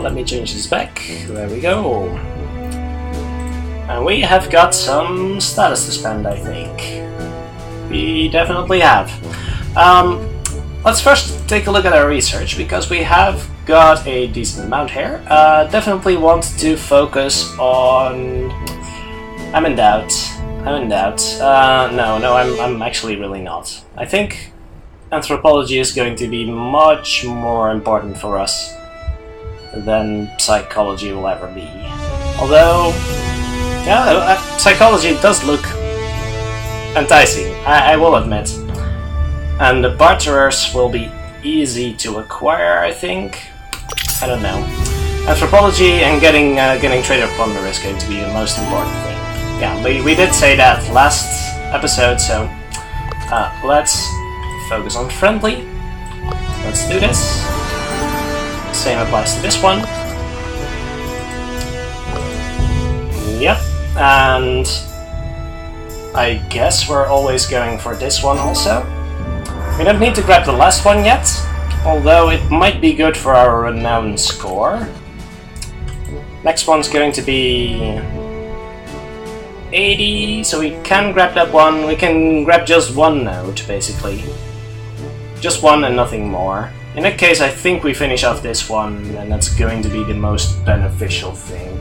let me change this back. There we go. And we have got some status to spend, I think. We definitely have. Let's first take a look at our research, because we have got a decent amount here. Definitely want to focus on... I'm in doubt. No, I'm actually really not. I think anthropology is going to be much more important for us than psychology will ever be. Although, yeah, psychology does look enticing, I will admit. And the barterers will be easy to acquire, I think. I don't know. Anthropology and getting trader plunder is going to be the most important thing. Yeah, we did say that last episode, so let's focus on friendly. Let's do this. Same applies to this one. Yep, and I guess we're always going for this one also. We don't need to grab the last one yet, although it might be good for our renown score. Next one's going to be 80, so we can grab that one. We can grab just one node, basically. Just one and nothing more. In that case, I think we finish off this one, and that's going to be the most beneficial thing.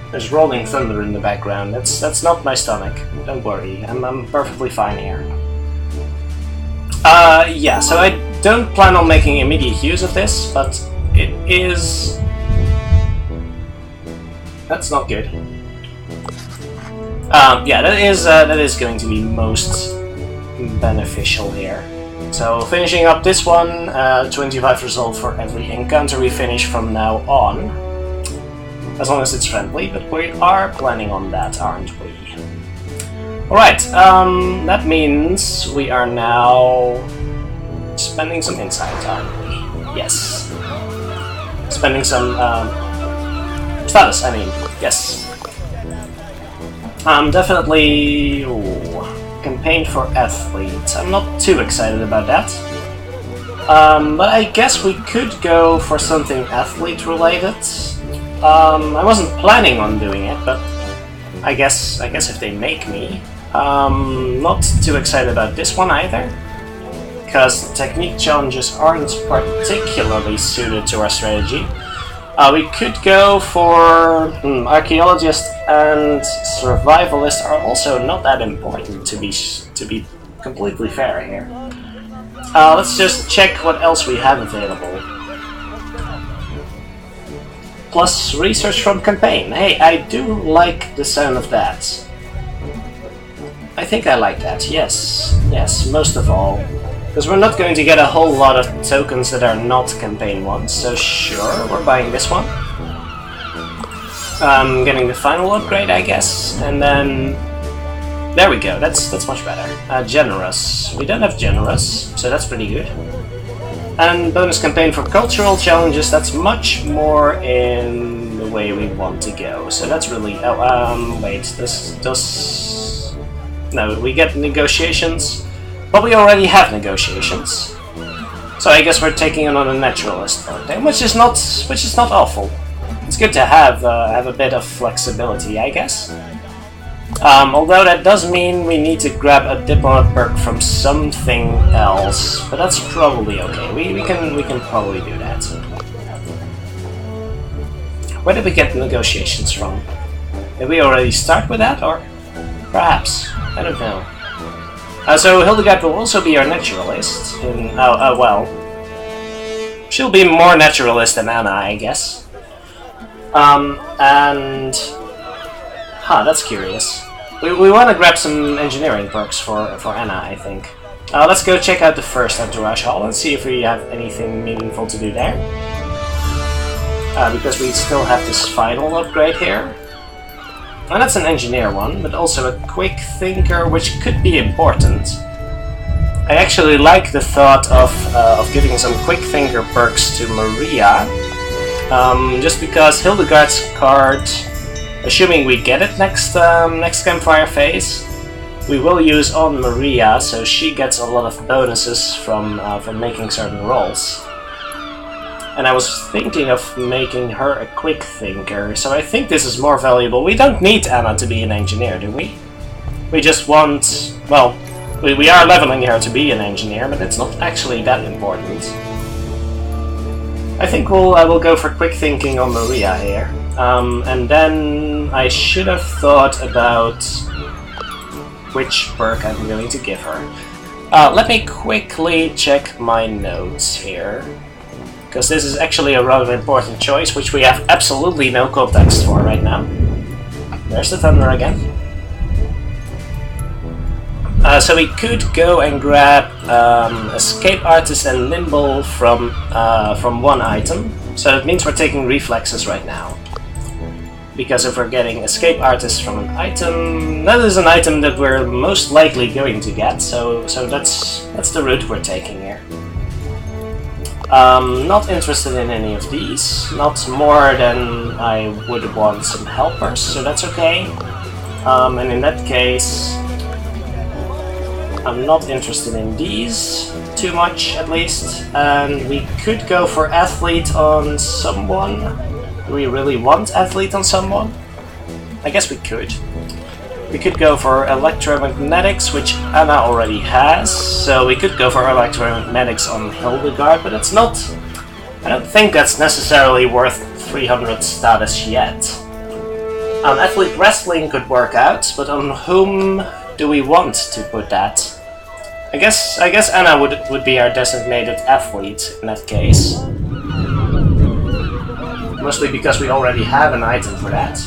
There's rolling thunder in the background. That's not my stomach. Don't worry, I'm perfectly fine here. Yeah, so I don't plan on making immediate use of this, but it is... That's not good. Yeah, that is going to be most beneficial here. So finishing up this one, 25 resolve for every encounter we finish from now on. As long as it's friendly, but we are planning on that, aren't we? Alright, that means we are now spending some insight, aren't we? Yes. Spending some status, I mean, yes. Definitely... Ooh, campaign for athletes. I'm not too excited about that. But I guess we could go for something athlete related. I wasn't planning on doing it, but I guess if they make me. Not too excited about this one either, because technique challenges aren't particularly suited to our strategy. We could go for archaeologist and survivalist are also not that important, to be completely fair here. Let's just check what else we have available. Plus research from campaign. Hey, I do like the sound of that. I think I like that, yes. Yes, most of all. Because we're not going to get a whole lot of tokens that are not campaign ones, so sure, we're buying this one. Getting the final upgrade, I guess, and then... There we go, that's much better. Generous. We don't have generous, so that's pretty good. And bonus campaign for cultural challenges, that's much more in the way we want to go. So that's really... Oh, wait, this does... No, we get negotiations, but we already have negotiations. So I guess we're taking on a naturalist for them, which is not awful. It's good to have a bit of flexibility, I guess. Although that does mean we need to grab a diplomat perk from something else, but that's probably okay. We can probably do that. Where did we get the negotiations from? Did we already start with that, or perhaps? I don't know. So Hildegard will also be our naturalist. Well, she'll be more naturalist than Anna, I guess. And that's curious. We want to grab some engineering perks for Anna, I think. Let's go check out the first entourage hall and see if we have anything meaningful to do there. Because we still have this final upgrade here. And that's an engineer one, but also a quick thinker, which could be important. I actually like the thought of giving some quick thinker perks to Maria. Just because Hildegard's card, assuming we get it next campfire phase, we will use on Maria, so she gets a lot of bonuses from making certain rolls. And I was thinking of making her a quick thinker, so I think this is more valuable. We don't need Anna to be an engineer, do we? We just want... well, we are leveling her to be an engineer, but it's not actually that important. I think I will go for quick thinking on Maria here. And then I should have thought about which perk I'm going to give her. Let me quickly check my notes here, because this is actually a rather important choice, which we have absolutely no context for right now. There's the thunder again. So we could go and grab Escape Artist and Nimble from one item. So that means we're taking Reflexes right now. Because if we're getting Escape Artist from an item, that is an item that we're most likely going to get, so that's the route we're taking here. Not interested in any of these, not more than I would want some helpers, so that's okay. And in that case, I'm not interested in these too much, at least. And we could go for Athlete on someone. Do we really want Athlete on someone? I guess we could. We could go for Electromagnetics, which Anna already has, so we could go for Electromagnetics on Hildegard, but it's not... I don't think that's necessarily worth 300 status yet. Athlete Wrestling could work out, but on whom do we want to put that? I guess Anna would be our designated athlete in that case. Mostly because we already have an item for that.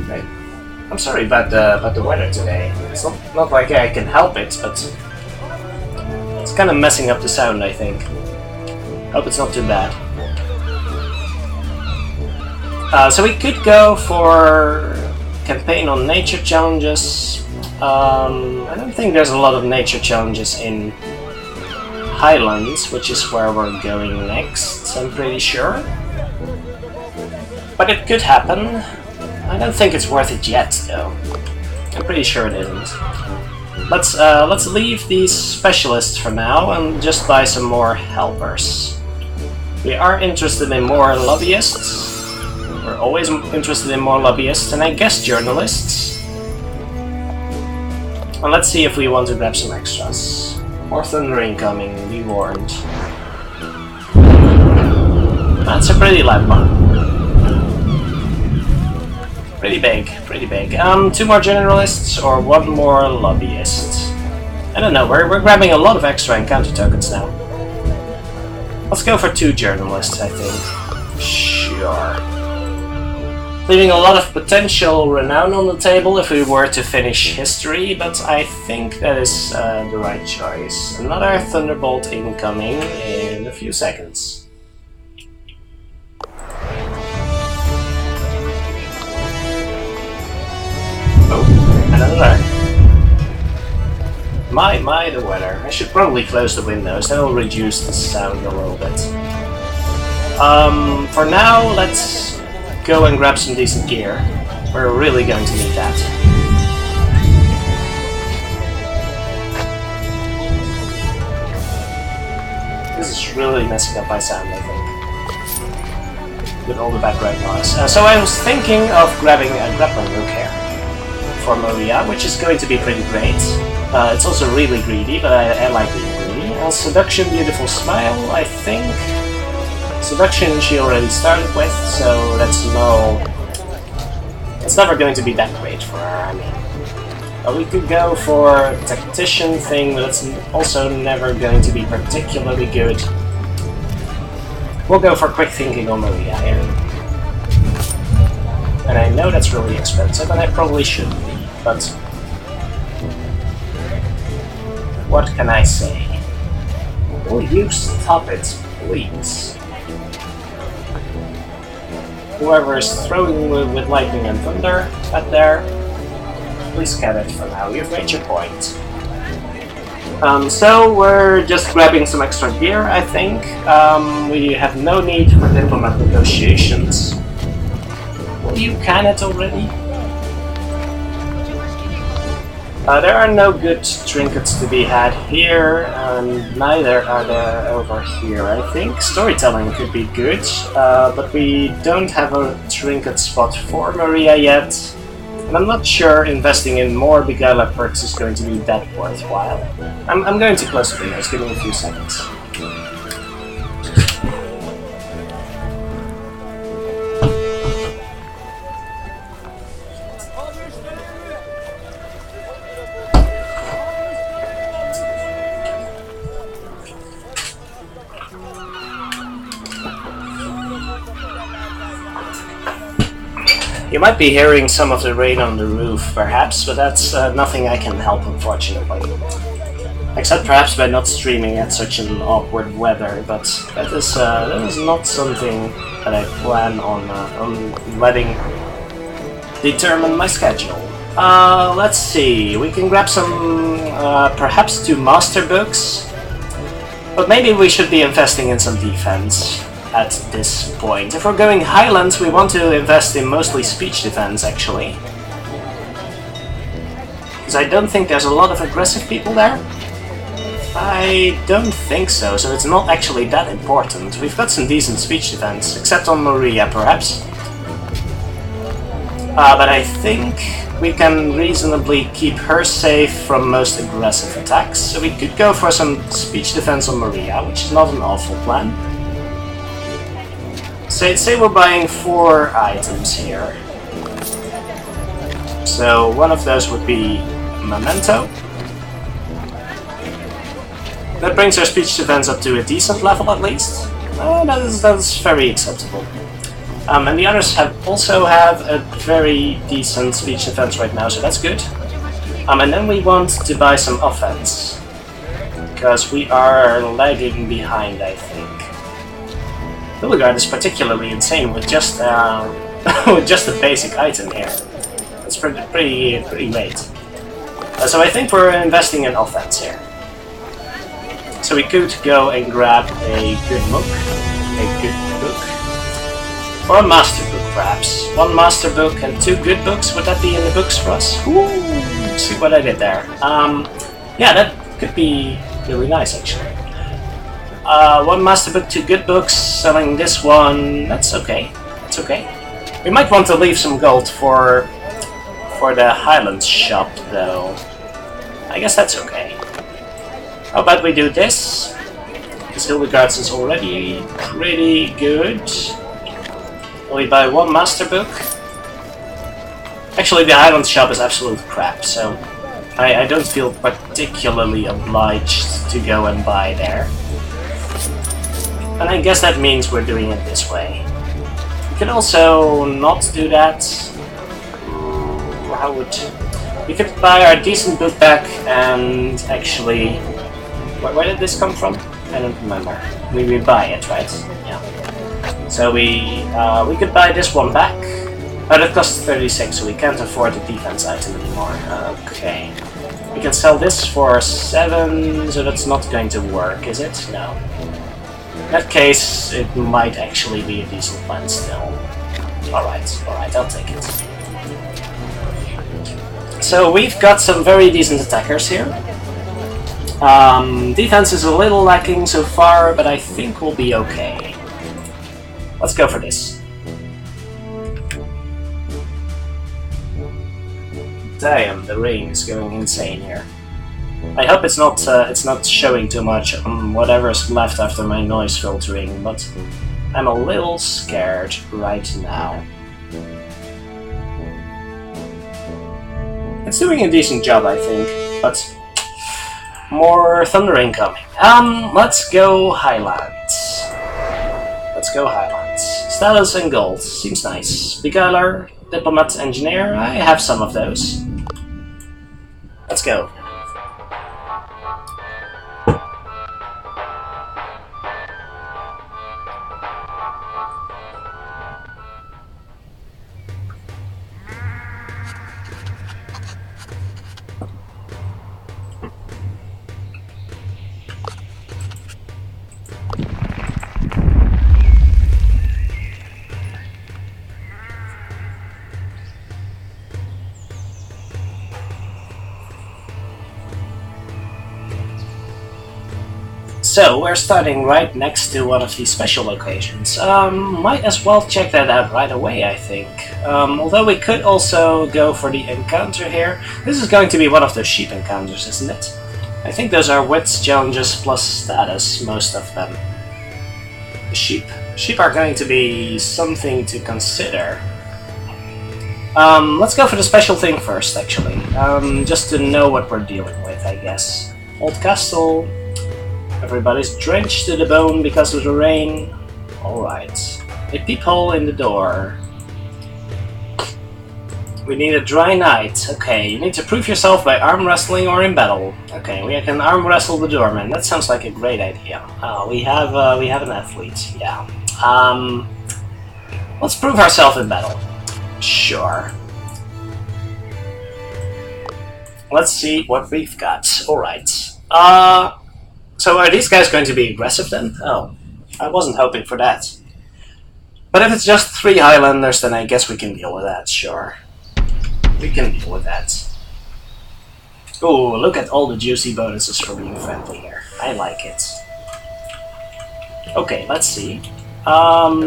Right? I'm sorry about the weather today. It's not like I can help it, but it's kind of messing up the sound, I think. Hope it's not too bad. So we could go for campaign on nature challenges. I don't think there's a lot of nature challenges in Highlands, which is where we're going next, I'm pretty sure. But it could happen. I don't think it's worth it yet, though. I'm pretty sure it isn't. Let's leave these specialists for now and just buy some more helpers. We are interested in more lobbyists. We're always interested in more lobbyists, and I guess journalists. And let's see if we want to grab some extras. More thunder incoming, be warned. That's a pretty loud one. Pretty big, pretty big. Two more generalists or one more lobbyist? I don't know, we're grabbing a lot of extra encounter tokens now. Let's go for 2 journalists, I think. Sure. Leaving a lot of potential renown on the table if we were to finish history, but I think that is the right choice. Another Thunderbolt incoming in a few seconds. Oh, another. My, the weather. I should probably close the windows, that will reduce the sound a little bit. For now, let's go and grab some decent gear. We're really going to need that. This is really messing up my sound, I think. With all the background noise. So I was thinking of grabbing a grappling hook here for Maria, which is going to be pretty great. It's also really greedy, but I like being greedy. Seduction, Beautiful Smile, I think. Seduction she already started with, so that's never going to be that great for her, I mean. We could go for a Tactician thing, but it's also never going to be particularly good. We'll go for Quick Thinking on Maria here. And I know that's really expensive, and I probably shouldn't be, but what can I say? Will you stop it, please? Whoever is throwing with lightning and thunder out there, please get it for now. You've made your point. So we're just grabbing some extra gear, I think. We have no need for diplomat negotiations. Will you can it already? There are no good trinkets to be had here, and neither are there over here. I think storytelling could be good, but we don't have a trinket spot for Maria yet, and I'm not sure investing in more Beguiler perks is going to be that worthwhile. I'm going to close the windows, give me a few seconds. You might be hearing some of the rain on the roof, perhaps, but that's nothing I can help, unfortunately. Except perhaps by not streaming at such an awkward weather, but that is not something that I plan on letting determine my schedule. Let's see, we can grab some, perhaps 2 master books, but maybe we should be investing in some defense at this point. If we're going Highlands, we want to invest in mostly speech defense, actually. Because I don't think there's a lot of aggressive people there. I don't think so, so it's not actually that important. We've got some decent speech defense, except on Maria, perhaps. But I think we can reasonably keep her safe from most aggressive attacks, so we could go for some speech defense on Maria, which is not an awful plan. Say we're buying 4 items here. So one of those would be Memento. That brings our speech defense up to a decent level at least. That is very acceptable. And the others also have a very decent speech defense right now, so that's good. And then we want to buy some offense, because we are lagging behind, I think. Hildegard is particularly insane with just with just a basic item here. That's pretty great. So I think we're investing in offense here. So we could go and grab a good book, or a master book perhaps. 1 master book and 2 good books. Would that be in the books for us? Ooh, see what I did there. Yeah, that could be really nice actually. 1 master book, 2 good books, selling this one, that's okay. It's okay. We might want to leave some gold for the Highlands shop, though. I guess that's okay. How about we do this? Because Hildegard's is already pretty good. We buy 1 master book. Actually, the Highlands shop is absolute crap, so I don't feel particularly obliged to go and buy there. And I guess that means we're doing it this way. We could also not do that. How would... We could buy our decent book back and actually... Where did this come from? I don't remember. We buy it, right? Yeah. So we could buy this one back. Oh, that costs 36, so we can't afford the defense item anymore. Okay. We can sell this for 7, so that's not going to work, is it? No. In that case, it might actually be a decent plan still. Alright, I'll take it. So we've got some very decent attackers here. Defense is a little lacking so far, but I think we'll be okay. Let's go for this. Damn, the rain is going insane here. I hope it's not showing too much on whatever's left after my noise filtering, but I'm a little scared right now. It's doing a decent job, I think, but more thunder incoming. Let's go Highlands. Let's go Highlands. Status and gold, seems nice. Beguiler, Diplomat, Engineer, I have some of those. Let's go. So, we're starting right next to one of these special locations. Might as well check that out right away, I think. Although we could also go for the encounter here. This is going to be one of those sheep encounters, isn't it? I think those are wits challenges plus status, most of them. The sheep. Sheep are going to be something to consider. Let's go for the special thing first, actually. Just to know what we're dealing with, I guess. Old castle. Everybody's drenched to the bone because of the rain. Alright. A peephole in the door. We need a dry night. Okay, you need to prove yourself by arm wrestling or in battle. Okay, we can arm wrestle the doorman. That sounds like a great idea. We have an athlete. Yeah. Let's prove ourselves in battle. Sure. Let's see what we've got. Alright. So are these guys going to be aggressive then? Oh, I wasn't hoping for that. But if it's just 3 Highlanders, then I guess we can deal with that, sure. We can deal with that. Ooh, look at all the juicy bonuses for being friendly here. I like it. Okay, let's see.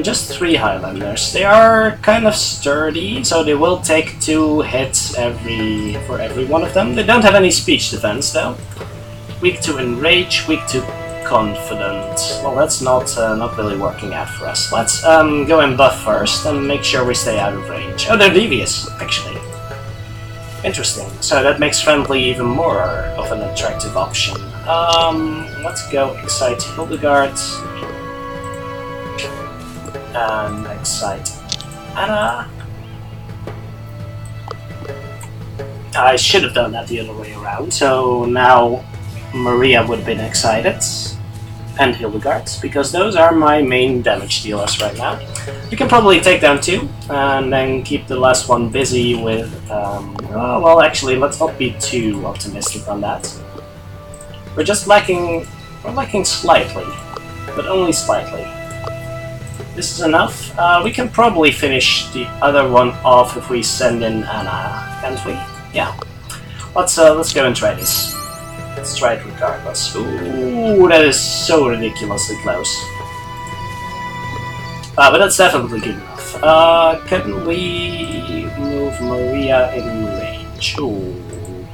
Just 3 Highlanders. They are kind of sturdy, so they will take 2 hits for every one of them. They don't have any speech defense, though. Weak to enrage, weak to confident. Well, that's not really working out for us. Let's go and buff first and make sure we stay out of range. Oh, they're devious, actually. Interesting. So that makes friendly even more of an attractive option. Let's go excite Hildegard. And excite Anna. I should have done that the other way around, so now Maria would have been excited, and Hildegard, because those are my main damage dealers right now. We can probably take down 2, and then keep the last one busy with, well actually, let's not be too optimistic on that. We're lacking slightly, but only slightly. This is enough. We can probably finish the other one off if we send in Anna, can't we? Yeah. Let's go and try this. Let's try it regardless. Ooh, that is so ridiculously close. But that's definitely good enough. Can we move Maria in range? Ooh,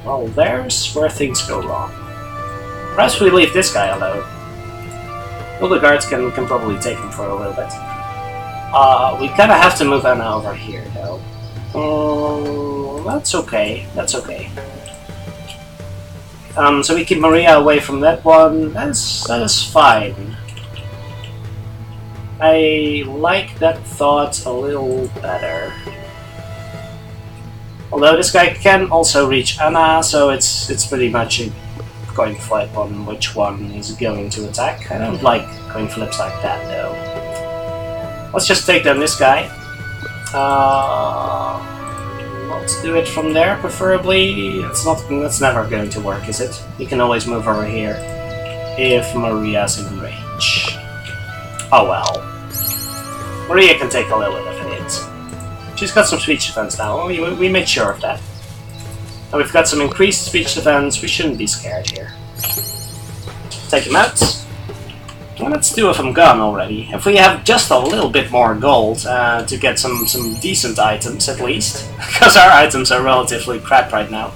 well, there's where things go wrong. Perhaps we leave this guy alone. Hildegard can probably take him for a little bit. We kinda have to move Anna over here, though. That's okay. That's okay. So we keep Maria away from that one. That is fine. I like that thought a little better. Although this guy can also reach Anna, so it's pretty much a coin flip on which one is going to attack. I don't like coin flips like that, though. Let's just take down this guy. Let's do it from there, preferably. That's never going to work, is it? You can always move over here if Maria's in range. Oh well. Maria can take a little bit of a hit. She's got some speech defense now. We made sure of that. And we've got some increased speech defense. We shouldn't be scared here. Take him out. Well, that's 2 of them gone already. If we have just a little bit more gold to get some decent items at least, because our items are relatively crap right now,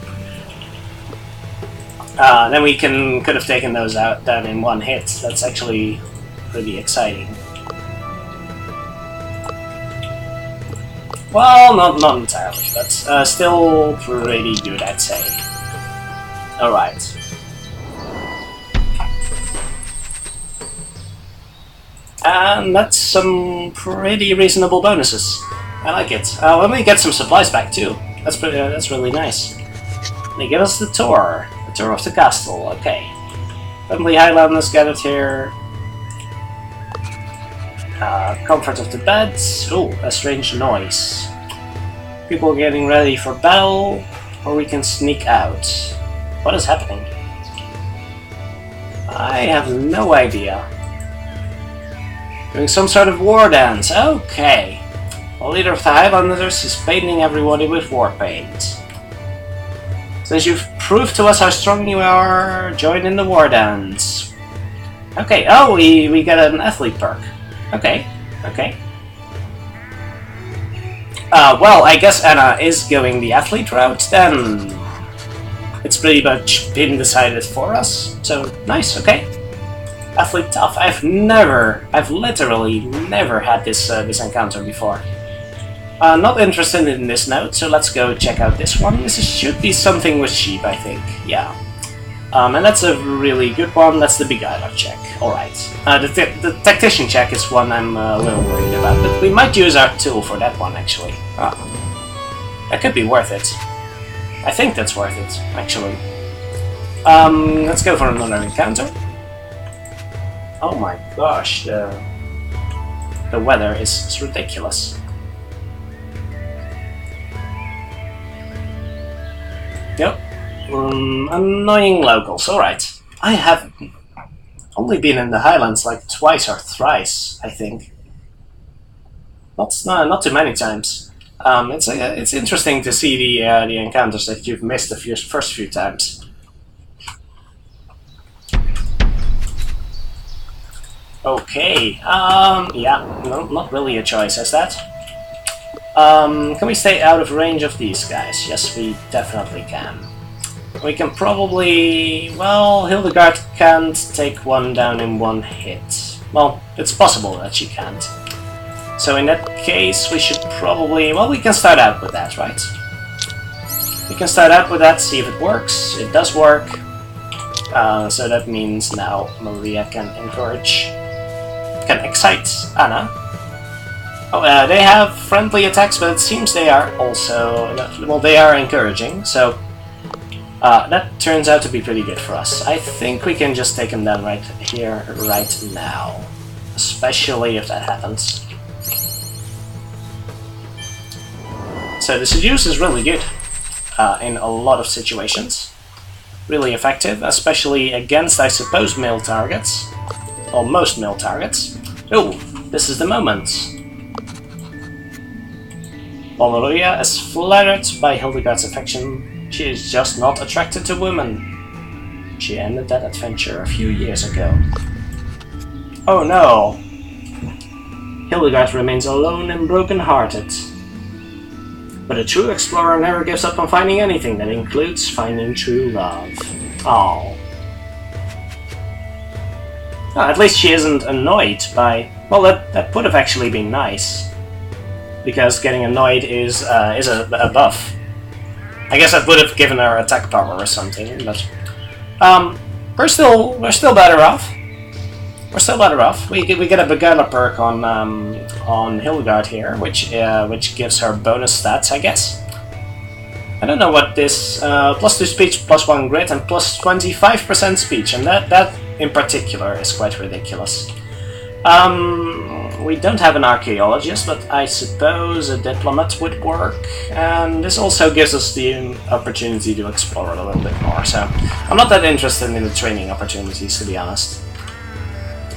then we could have taken those out down in 1 hit. That's actually pretty exciting. Well, not entirely, but still pretty good, I'd say. Alright. And that's some pretty reasonable bonuses. I like it. Let me get some supplies back too. That's really nice. They give us the tour of the castle. Okay. Family Highlanders gathered here. Comfort of the beds. Ooh, a strange noise. People getting ready for battle, or we can sneak out. What is happening? I have no idea. Doing some sort of war dance. Okay. The leader of the Highlanders is painting everybody with war paint. Since you've proved to us how strong you are, join in the war dance. Okay, oh, we get an athlete perk. Okay, okay. Well, I guess Anna is going the athlete route, then it's pretty much been decided for us. So, nice, okay. Athlete tough. I've literally never had this encounter before. Not interested in this note, so let's go check out this one. This should be something with sheep, I think. Yeah. And that's a really good one. That's the beguiler check. Alright. The tactician check is one I'm a little worried about, but we might use our tool for that one, actually. That could be worth it. I think that's worth it, actually. Let's go for another encounter. Oh my gosh, the weather is ridiculous. Yep. Annoying locals, alright. I have only been in the Highlands like twice or thrice, I think. Not too many times. It's interesting to see the encounters that you've missed the first few times. Okay, yeah, no, not really a choice as that. Can we stay out of range of these guys? Yes, we definitely can. We can probably... well, Hildegard can't take one down in one hit. Well, it's possible that she can't. So in that case, we should probably... well, we can start out with that, right? We can start out with that, see if it works. It does work. So that means now Maria can excite Anna. Oh, they have friendly attacks, but it seems they are also... well, they are encouraging, so... that turns out to be pretty good for us. I think we can just take him down right here, right now. Especially if that happens. So the seduce is really good in a lot of situations. Really effective, especially against, I suppose, male targets. Or most male targets. Oh, this is the moment. While Maria is flattered by Hildegard's affection, she is just not attracted to women. She ended that adventure a few years ago. Oh no! Hildegard remains alone and broken-hearted. But a true explorer never gives up on finding anything, that includes finding true love. Oh. At least she isn't annoyed by... well, that would have actually been nice. Because getting annoyed is a buff. I guess that would have given her attack power or something, but... we're still better off. We're still better off. We get a beguiler perk on Hildegard here, which gives her bonus stats, I guess. I don't know what this +2 speech, +1 grit, and +25% speech, and that in particular is quite ridiculous. We don't have an archaeologist, but I suppose a diplomat would work, and this also gives us the opportunity to explore a little bit more. So I'm not that interested in the training opportunities, to be honest.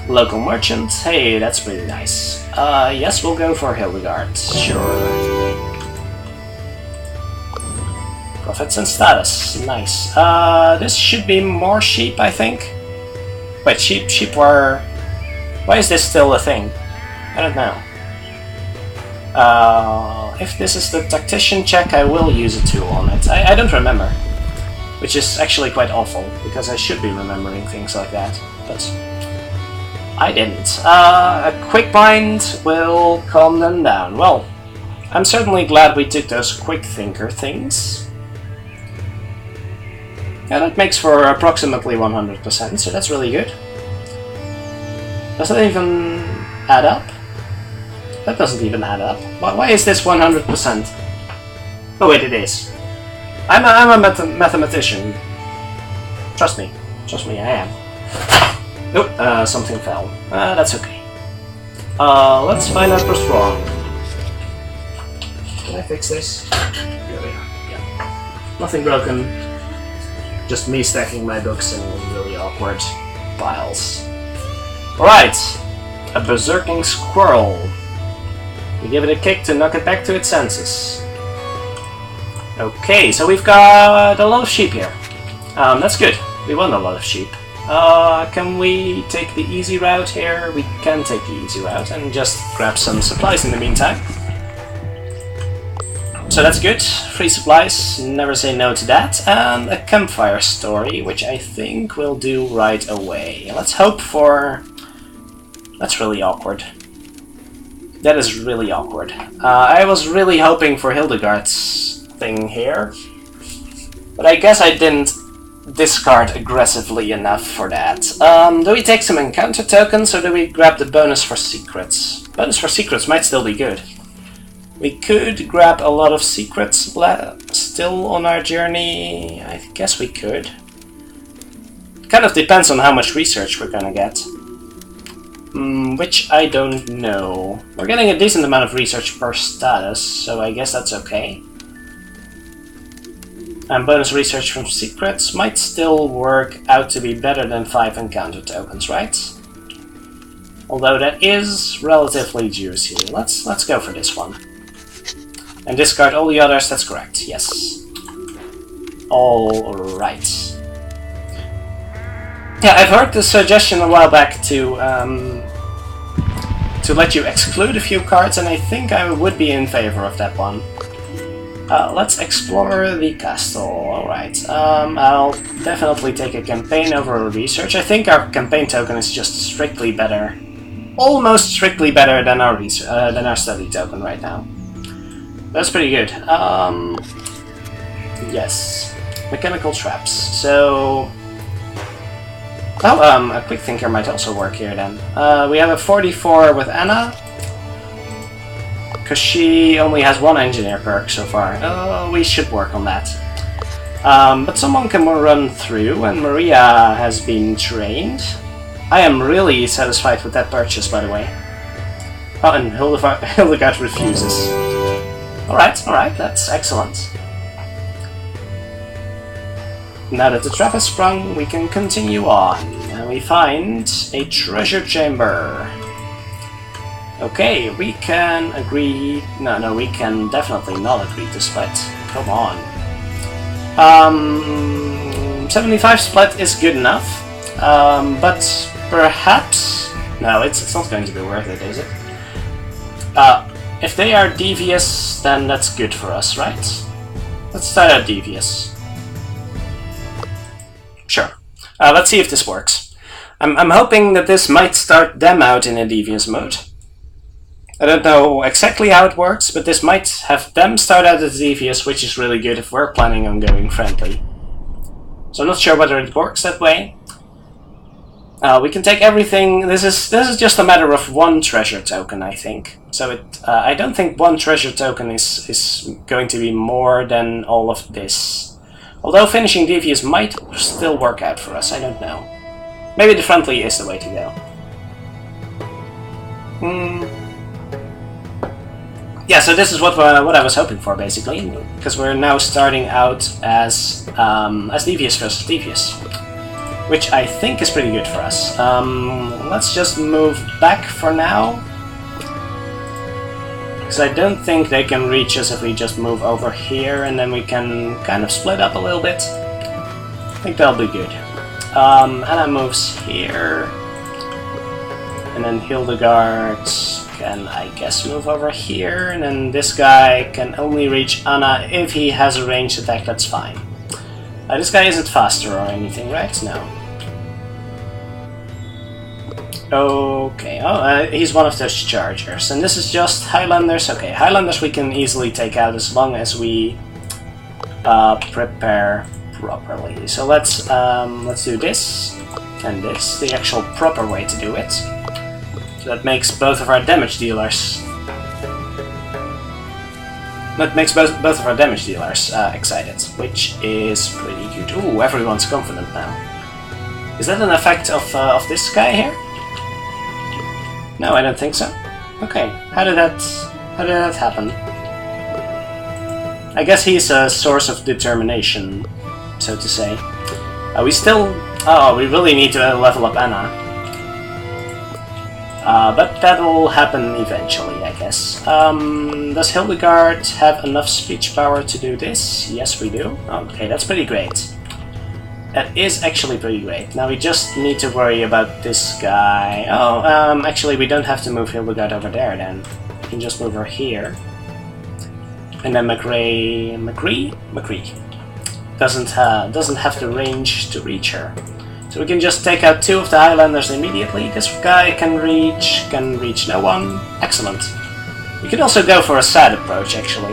Local merchant, hey, that's pretty nice. Yes, we'll go for Hildegard, sure. Profits and status, nice. This should be more sheep, I think. Wait, sheep were... why is this still a thing? I don't know. If this is the tactician check, I will use a tool on it. I don't remember. Which is actually quite awful, because I should be remembering things like that. But... I didn't. A quick bind will calm them down. Well, I'm certainly glad we took those quick thinker things. Yeah, that makes for approximately 100%, so that's really good. Does that even add up? That doesn't even add up. Why is this 100%? Oh wait, it is. I'm a mathematician. Trust me, I am. Nope, something fell. That's okay. Let's find out what's wrong. Can I fix this? Here we are. Yeah. Nothing broken. Just me stacking my books in really awkward piles. Alright. A berserking squirrel. We give it a kick to knock it back to its senses. Okay, so we've got a lot of sheep here. That's good. We want a lot of sheep. Can we take the easy route here? We can take the easy route and just grab some supplies in the meantime. So that's good. Free supplies, never say no to that. And a campfire story, which I think we'll do right away. Let's hope for... That's really awkward. That is really awkward. I was really hoping for Hildegard's thing here. But I guess I didn't discard aggressively enough for that. Do we take some encounter tokens or do we grab the bonus for secrets? Bonus for secrets might still be good. We could grab a lot of secrets still on our journey. I guess we could. Kind of depends on how much research we're gonna get. Which I don't know. We're getting a decent amount of research per status, so I guess that's okay. And bonus research from secrets might still work out to be better than 5 encounter tokens, right? Although that is relatively juicy. Let's go for this one. And discard all the others, that's correct, yes. Alright. Yeah, I've heard the suggestion a while back to let you exclude a few cards, and I think I would be in favor of that one. Let's explore the castle, alright. I'll definitely take a campaign over a research. I think our campaign token is just strictly better. Almost strictly better than our study token right now. That's pretty good. Yes. Mechanical traps. So... Oh, a quick thinker might also work here then. We have a 44 with Anna. Because she only has 1 engineer perk so far. Oh, we should work on that. But someone can run through, and Maria has been trained. I am really satisfied with that purchase, by the way. Oh, and Hildegard refuses. Alright, that's excellent. Now that the trap has sprung, we can continue on. And we find a treasure chamber. Okay, we can agree... No, we can definitely not agree to split. Come on. 75 split is good enough. But perhaps... No, it's not going to be worth it, is it? If they are devious, then that's good for us, right? Let's start out devious. Sure. Let's see if this works. I'm hoping that this might start them out in a devious mode. I don't know exactly how it works, but this might have them start out as devious, which is really good if we're planning on going friendly. So I'm not sure whether it works that way. We can take everything. This is just a matter of 1 treasure token, I think. So I don't think 1 treasure token is going to be more than all of this. Although finishing devious might still work out for us, I don't know. Maybe the friendly is the way to go. Yeah, so this is what I was hoping for, basically, because we're now starting out as devious versus devious, which I think is pretty good for us. Let's just move back for now, because I don't think they can reach us if we just move over here, and then we can kind of split up a little bit. I think that'll be good. Anna moves here, and then Hildegard can, I guess, move over here, and then this guy can only reach Anna if he has a ranged attack, that's fine. This guy isn't faster or anything, right? No. Okay, he's one of those chargers, and this is just Highlanders. Okay, Highlanders we can easily take out as long as we prepare properly. So let's do this, and this, the actual proper way to do it. So that makes both of our damage dealers... excited, which is pretty good. Ooh, everyone's confident now. Is that an effect of this guy here? No, I don't think so. Okay, how did that happen? I guess he's a source of determination, so to say. We really need to level up Anna. But that'll happen eventually, I guess. Does Hildegard have enough speech power to do this? Yes, we do. Okay, that's pretty great. That is actually pretty great. Now we just need to worry about this guy. Oh, actually we don't have to move Hildegard over there then. We can just move her here. And then McCree doesn't have the range to reach her. So we can just take out 2 of the Highlanders immediately. This guy can reach no one. Excellent. We could also go for a sad approach actually,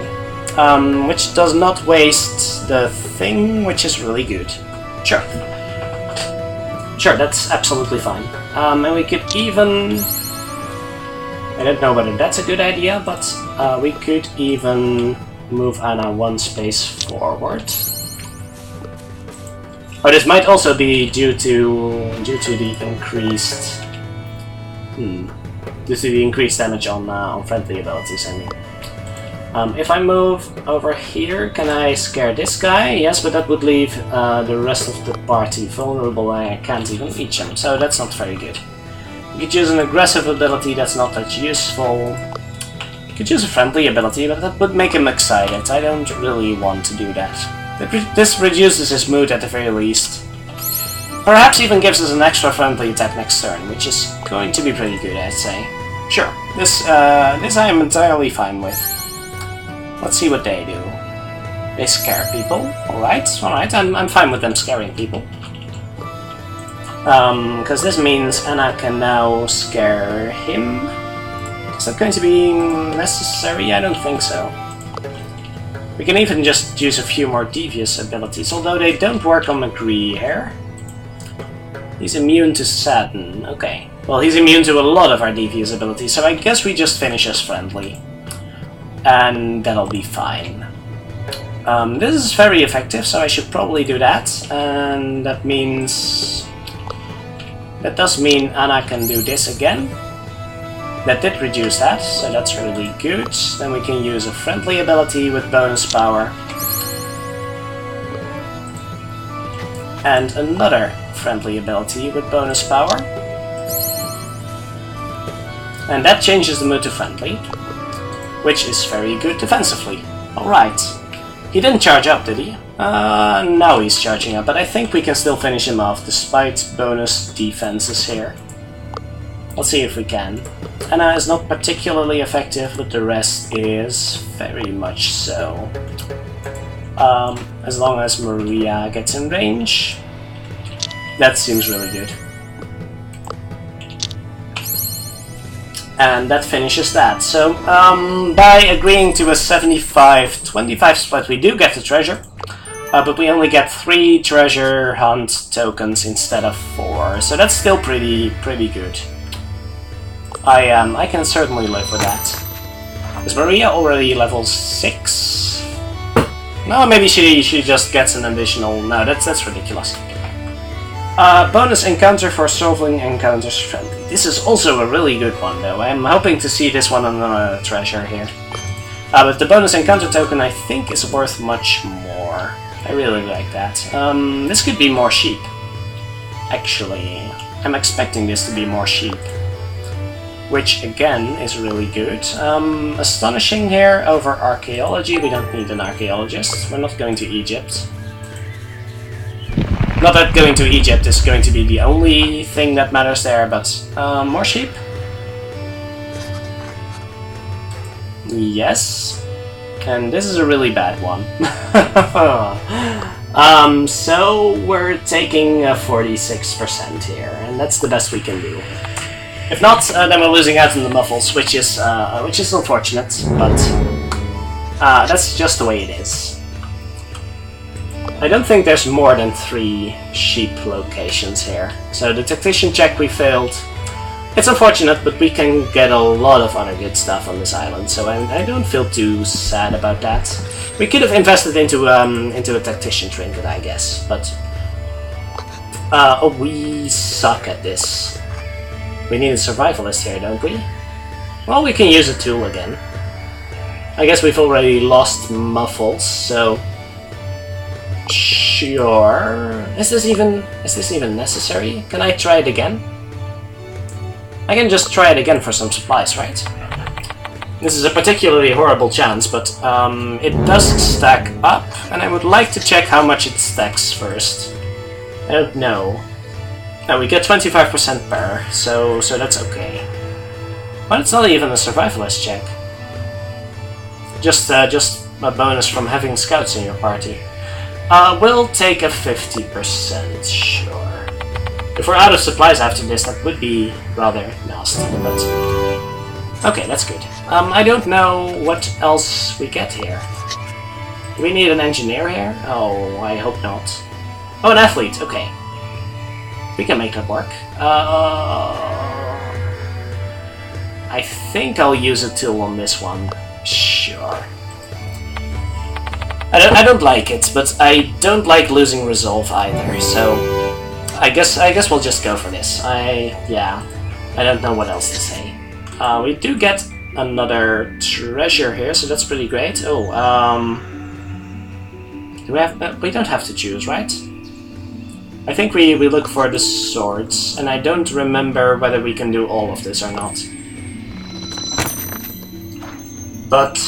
which does not waste the thing, which is really good. Sure. Sure, that's absolutely fine. And we could even... I don't know whether that's a good idea, but we could even move Anna 1 space forward. Or this might also be due to the increased... due to the increased damage on friendly abilities, I mean. If I move over here, can I scare this guy? Yes, but that would leave the rest of the party vulnerable and I can't even reach him, so that's not very good. You could use an aggressive ability that's not that useful. You could use a friendly ability, but that would make him excited. I don't really want to do that. This reduces his mood at the very least. Perhaps even gives us an extra friendly attack next turn, which is going to be pretty good, I'd say. Sure, this I am entirely fine with. Let's see what they do. They scare people. Alright, I'm fine with them scaring people. Because this means Anna can now scare him. Is that going to be necessary? I don't think so. We can even just use a few more devious abilities, although they don't work on McCree here. He's immune to Satin. Okay. Well, he's immune to a lot of our devious abilities, so I guess we just finish as friendly. And that'll be fine. This is very effective, so I should probably do that. And that means... that does mean Anna can do this again. That did reduce that, so that's really good. Then we can use a friendly ability with bonus power. And another friendly ability with bonus power. And that changes the mood to friendly, which is very good defensively. Alright. He didn't charge up, did he? Now he's charging up, but I think we can still finish him off despite bonus defenses here. Let's see if we can. Anna is not particularly effective, but the rest is very much so. As long as Maria gets in range, that seems really good. And that finishes that. So, by agreeing to a 75-25 split, we do get the treasure. But we only get 3 treasure hunt tokens instead of 4. So that's still pretty good. I can certainly live with that. Is Maria already level 6? No, maybe she just gets an additional... No, that's ridiculous. Bonus encounter for solving encounters friendly. This is also a really good one, though. I'm hoping to see this one on a treasure here. But the bonus encounter token, I think, is worth much more. I really like that. This could be more sheep. Actually, I'm expecting this to be more sheep. Which, again, is really good. Astonishing here over archaeology. We don't need an archaeologist. We're not going to Egypt. Not that going to Egypt is going to be the only thing that matters there, but more sheep? Yes. And this is a really bad one. So we're taking 46% here, and that's the best we can do. If not, then we're losing out on the Muffles, which is unfortunate, but that's just the way it is. I don't think there's more than 3 sheep locations here. So the tactician check we failed. It's unfortunate, but we can get a lot of other good stuff on this island, so I don't feel too sad about that. We could have invested into a tactician trinket, I guess, but we suck at this. We need a survivalist here, don't we? Well, we can use a tool again. I guess we've already lost Muffles, so sure. Is this even necessary? Can I try it again? I can just try it again for some supplies, right? This is a particularly horrible chance, but it does stack up, and I would like to check how much it stacks first. I don't know. No, we get 25% better, so that's okay. But it's not even a survivalist check. Just a bonus from having scouts in your party. We'll take a 50%, sure. If we're out of supplies after this, that would be rather nasty, but... Okay, that's good. I don't know what else we get here. Do we need an engineer here? Oh, I hope not. Oh, an athlete, okay. We can make that work. I think I'll use a tool on this one. Sure. I don't like it, but I don't like losing resolve either, so I guess we'll just go for this. Yeah, I don't know what else to say. We do get another treasure here, so that's pretty great. Oh, do we have? We don't have to choose, right? I think we look for the swords, and I don't remember whether we can do all of this or not. But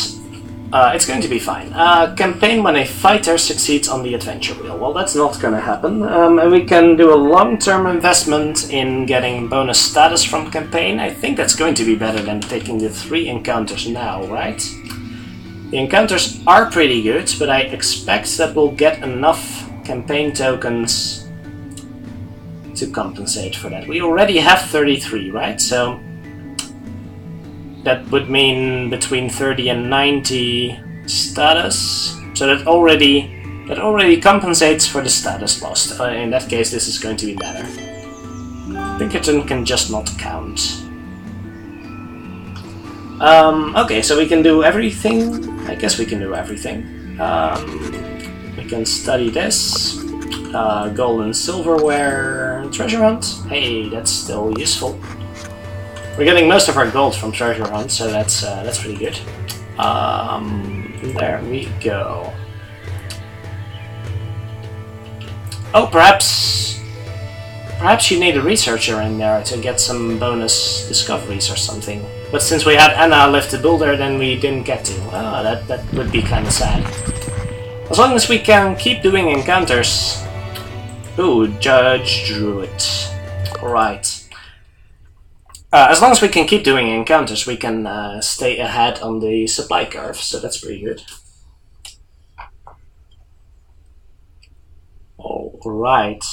it's going to be fine. Campaign when a fighter succeeds on the adventure wheel. Well, that's not going to happen. And we can do a long-term investment in getting bonus status from campaign. I think that's going to be better than taking the 3 encounters now, right? The encounters are pretty good, but I expect that we'll get enough campaign tokens to compensate for that. We already have 33, right? So that would mean between 30 and 90 status. So that already compensates for the status lost. In that case, this is going to be better. Pinkerton can just not count. Okay, so we can do everything. I guess we can do everything. We can study this. Gold and silverware, treasure hunt. Hey, that's still useful. We're getting most of our gold from treasure hunt, so that's pretty good. There we go. Oh, perhaps you need a researcher in there to get some bonus discoveries or something. But since we had Anna lift the boulder, then we didn't get to. Oh, that would be kind of sad. As long as we can keep doing encounters. Ooh, Judge Druid. Alright. As long as we can keep doing encounters, we can stay ahead on the supply curve, so that's pretty good. Alright.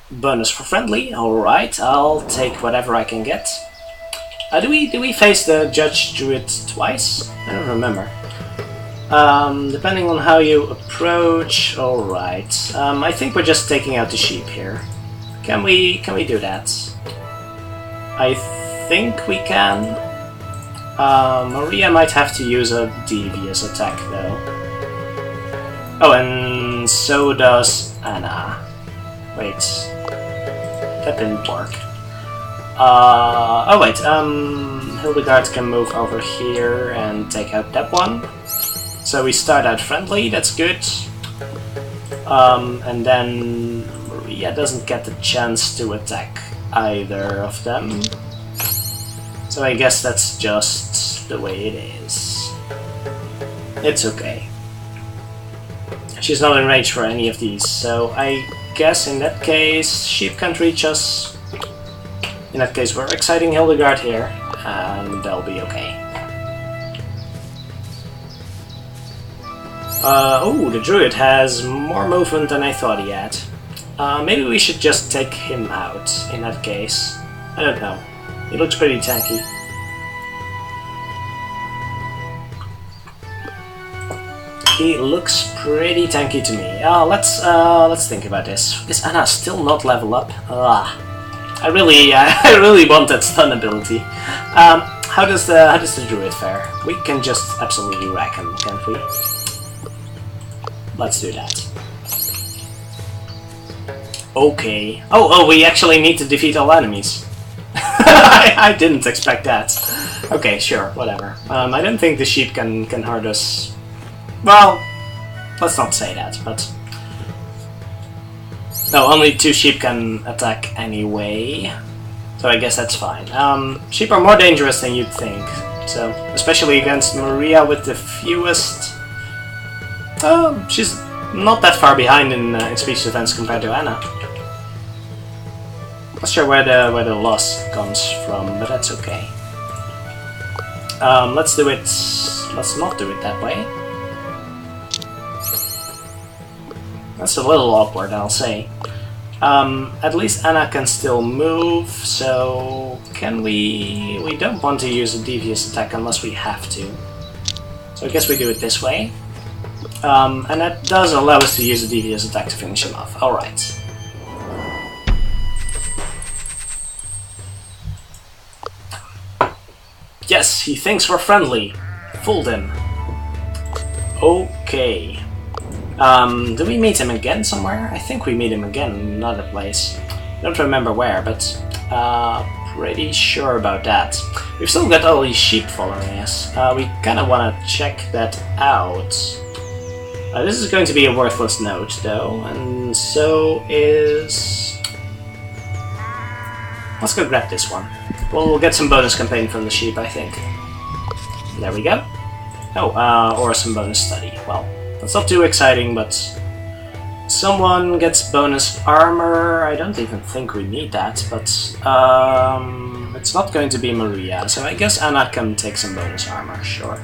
Bonus for friendly, alright, I'll take whatever I can get. Do we face the Judge Druid twice? I don't remember. Depending on how you approach, alright. I think we're just taking out the sheep here. Can we do that? I think we can. Maria might have to use a devious attack though. Oh, and so does Anna. Wait. That didn't work. Oh wait, Hildegard can move over here and take out that one. So we start out friendly, that's good. And then Maria doesn't get the chance to attack either of them. So I guess that's just the way it is. It's okay. She's not in range for any of these, so I guess in that case sheep can't reach us. In that case we're exciting Hildegard here, and they'll be okay. Oh, the druid has more movement than I thought he had. Maybe we should just take him out in that case. I don't know. He looks pretty tanky. He looks pretty tanky to me. Let's think about this. Is Anna still not level up? I really want that stun ability. How does the druid fare? We can just absolutely wreck him, can't we? Let's do that. Okay. Oh, we actually need to defeat all enemies. I didn't expect that. Okay, sure, whatever. I don't think the sheep can hurt us. Well, let's not say that, but... No, only 2 sheep can attack anyway. So I guess that's fine. Sheep are more dangerous than you'd think. So, especially against Maria with the fewest She's not that far behind in speech defense compared to Anna. Not sure where the loss comes from, but that's okay. Let's do it. Let's not do it that way. That's a little awkward, I'll say. At least Anna can still move, so can we... We don't want to use a devious attack unless we have to. So I guess we do it this way. And that does allow us to use a devious attack to finish him off. Alright. Yes, he thinks we're friendly. Fooled him. Okay. Do we meet him again somewhere? I think we meet him again in another place. I don't remember where, but pretty sure about that. We've still got all these sheep following us. We kind of want to check that out. This is going to be a worthless note, though, and so is... Let's go grab this one. We'll get some bonus campaign from the sheep, I think. There we go. Oh, or some bonus study. Well, that's not too exciting, but... Someone gets bonus armor. I don't even think we need that, but... it's not going to be Maria, so I guess Anna can take some bonus armor, sure.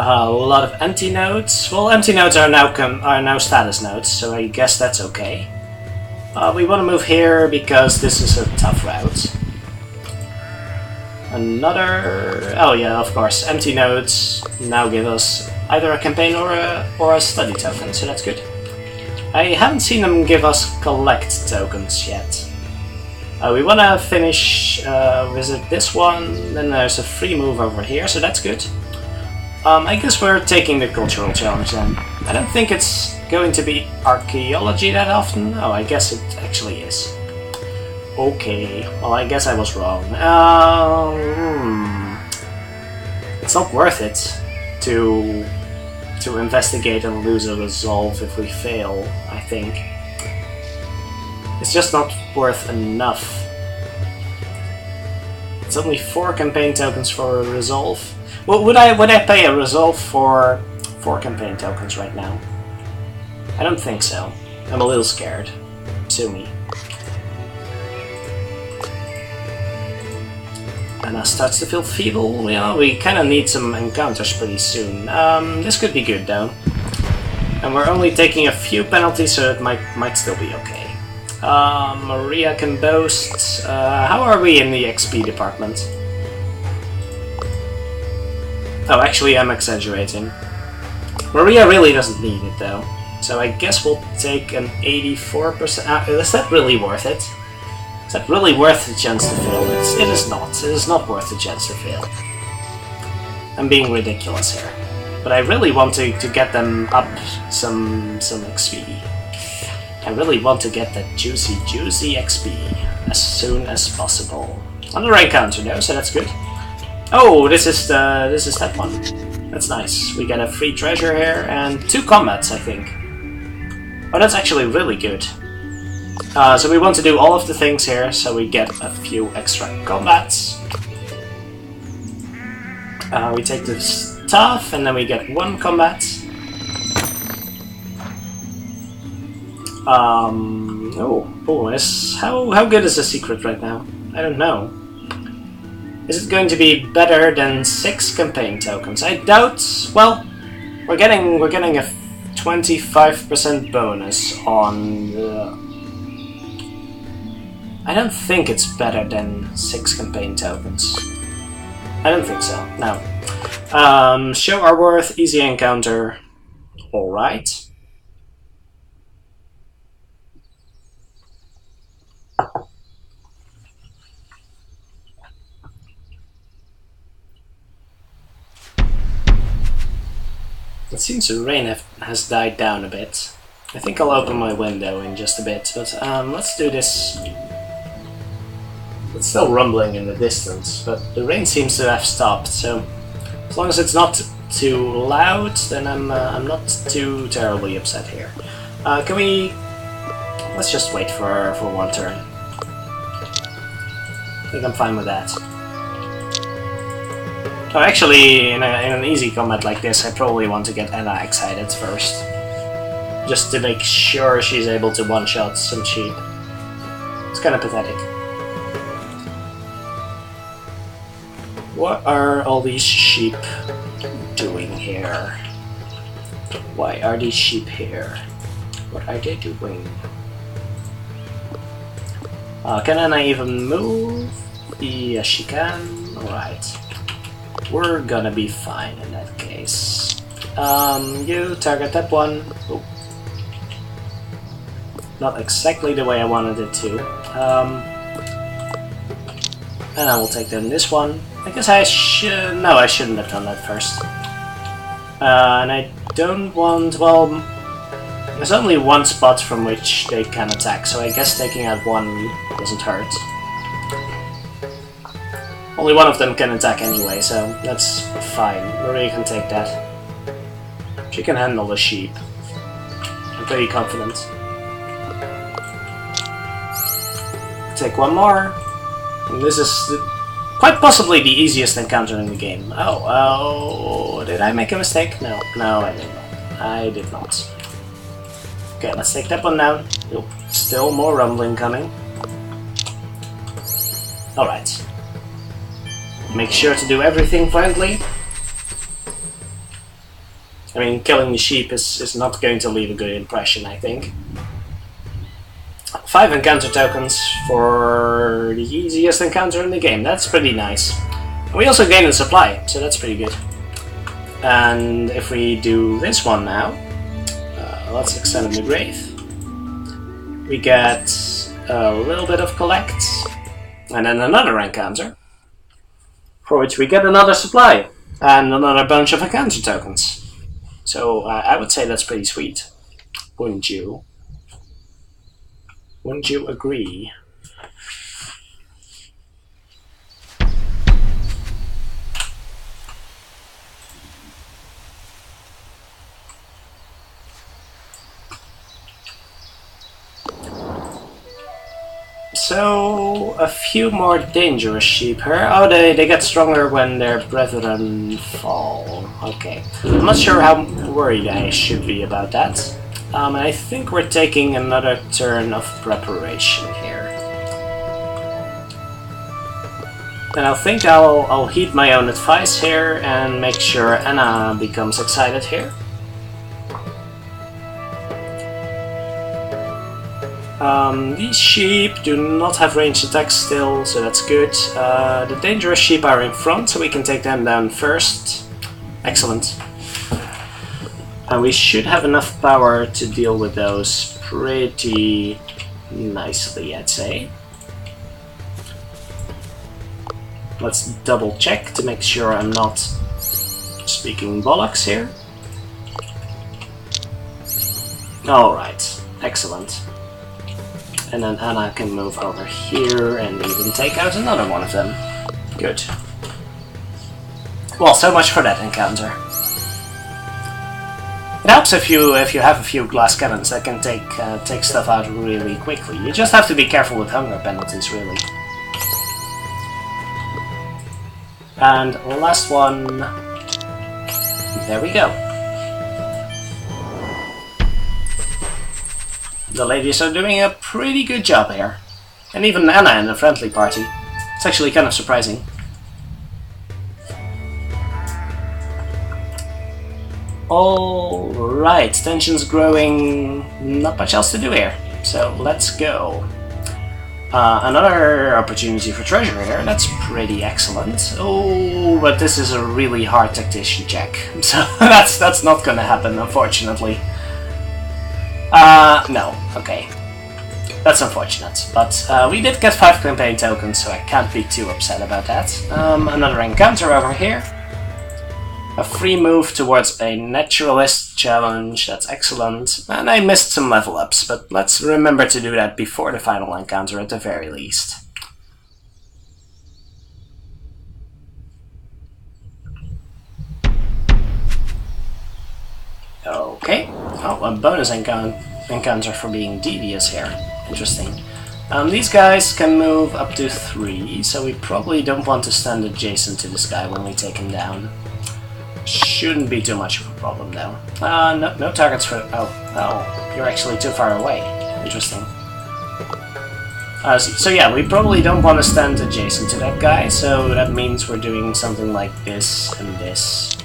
A lot of empty nodes. Well, empty nodes are now status nodes, so I guess that's okay. We want to move here because this is a tough route. Another... Oh yeah, of course. Empty nodes now give us either a campaign or a study token, so that's good. I haven't seen them give us collect tokens yet. We want to finish, visit this one, then there's a free move over here, so that's good. I guess we're taking the cultural challenge then. I don't think it's going to be archaeology that often. Oh, I guess it actually is. Okay, well I guess I was wrong. It's not worth it to investigate and lose a resolve if we fail, I think. It's just not worth enough. It's only 4 campaign tokens for a resolve. Well, would I pay a resolve for 4 campaign tokens right now? I don't think so. I'm a little scared. Sue me. Anna starts to feel feeble. Well, we kind of need some encounters pretty soon. This could be good though. And we're only taking a few penalties, so it might still be okay. Maria can boast. How are we in the XP department? Oh, actually, I'm exaggerating. Maria really doesn't need it, though. So I guess we'll take an 84%... is that really worth it? Is that really worth the chance to fail? It is not. It is not worth the chance to fail. I'm being ridiculous here. But I really want to get them up some XP. I really want to get that juicy XP as soon as possible. On the right counter, though, so that's good. Oh, this is that one. That's nice. We get a free treasure here and 2 combats, I think. Oh, that's actually really good. So we want to do all of the things here, so we get a few extra combats. We take the stuff, and then we get 1 combat. How good is the secret right now? I don't know. Is it going to be better than 6 campaign tokens? I doubt. Well, we're getting a 25% bonus on the... I don't think it's better than 6 campaign tokens. I don't think so. No. Show our worth. Easy encounter. All right. It seems the rain has died down a bit. I think I'll open my window in just a bit, but let's do this. It's still rumbling in the distance, but the rain seems to have stopped, so as long as it's not too loud, then I'm not too terribly upset here. Can we... Let's just wait for 1 turn. I think I'm fine with that. Oh, actually, in an easy combat like this, I probably want to get Anna excited first. Just to make sure she's able to one-shot some sheep. It's kind of pathetic. What are all these sheep doing here? Why are these sheep here? What are they doing? Can Anna even move? Yes, she can. Alright. We're gonna be fine in that case. You target that one. Oh. Not exactly the way I wanted it to. And I will take down this one. I guess I should... No, I shouldn't have done that first. And I don't want... Well, there's only one spot from which they can attack, so I guess taking out one doesn't hurt. Only one of them can attack anyway, so that's fine. Maria can take that. She can handle the sheep. I'm pretty confident. Take one more. And this is quite possibly the easiest encounter in the game. Oh, did I make a mistake? No, I didn't. I did not. Okay, let's take that one down. Nope. Still more rumbling coming. Alright. Make sure to do everything friendly. I mean, killing the sheep is not going to leave a good impression, I think. 5 encounter tokens for the easiest encounter in the game. That's pretty nice. We also gain a supply, so that's pretty good. And if we do this one now, let's extend the grave. We get a little bit of collect, and then another encounter, for which we get another supply, and another bunch of encounter tokens. So I would say that's pretty sweet, wouldn't you? Wouldn't you agree? So, a few more dangerous sheep here. Oh, they get stronger when their brethren fall. Okay. I'm not sure how worried I should be about that. And I think we're taking another turn of preparation here. And I think I'll heed my own advice here and make sure Anna becomes excited here. These sheep do not have ranged attacks still, so that's good. The dangerous sheep are in front, so we can take them down first. Excellent. And we should have enough power to deal with those pretty nicely, I'd say. Let's double check to make sure I'm not speaking bollocks here. Alright, excellent. And then Anna can move over here and even take out another one of them. Good. Well, so much for that encounter. It helps if you have a few glass cannons that can take stuff out really quickly. You just have to be careful with hunger penalties, really. And last one. There we go. The ladies are doing a pretty good job here. And even Anna in the friendly party. It's actually kind of surprising. Alright, tension's growing. Not much else to do here. So let's go. Another opportunity for treasure here. That's pretty excellent. Oh, but this is a really hard tactician check. So that's not gonna happen, unfortunately. No. Okay. That's unfortunate. But we did get 5 campaign tokens, so I can't be too upset about that. Another encounter over here. A free move towards a naturalist challenge. That's excellent. And I missed some level ups, but let's remember to do that before the final encounter at the very least. Okay. Oh, a bonus encounter for being devious here. Interesting. These guys can move up to 3, so we probably don't want to stand adjacent to this guy when we take him down. Shouldn't be too much of a problem though. No targets for... Oh, you're actually too far away. Interesting. So yeah, we probably don't want to stand adjacent to that guy, so that means we're doing something like this and this.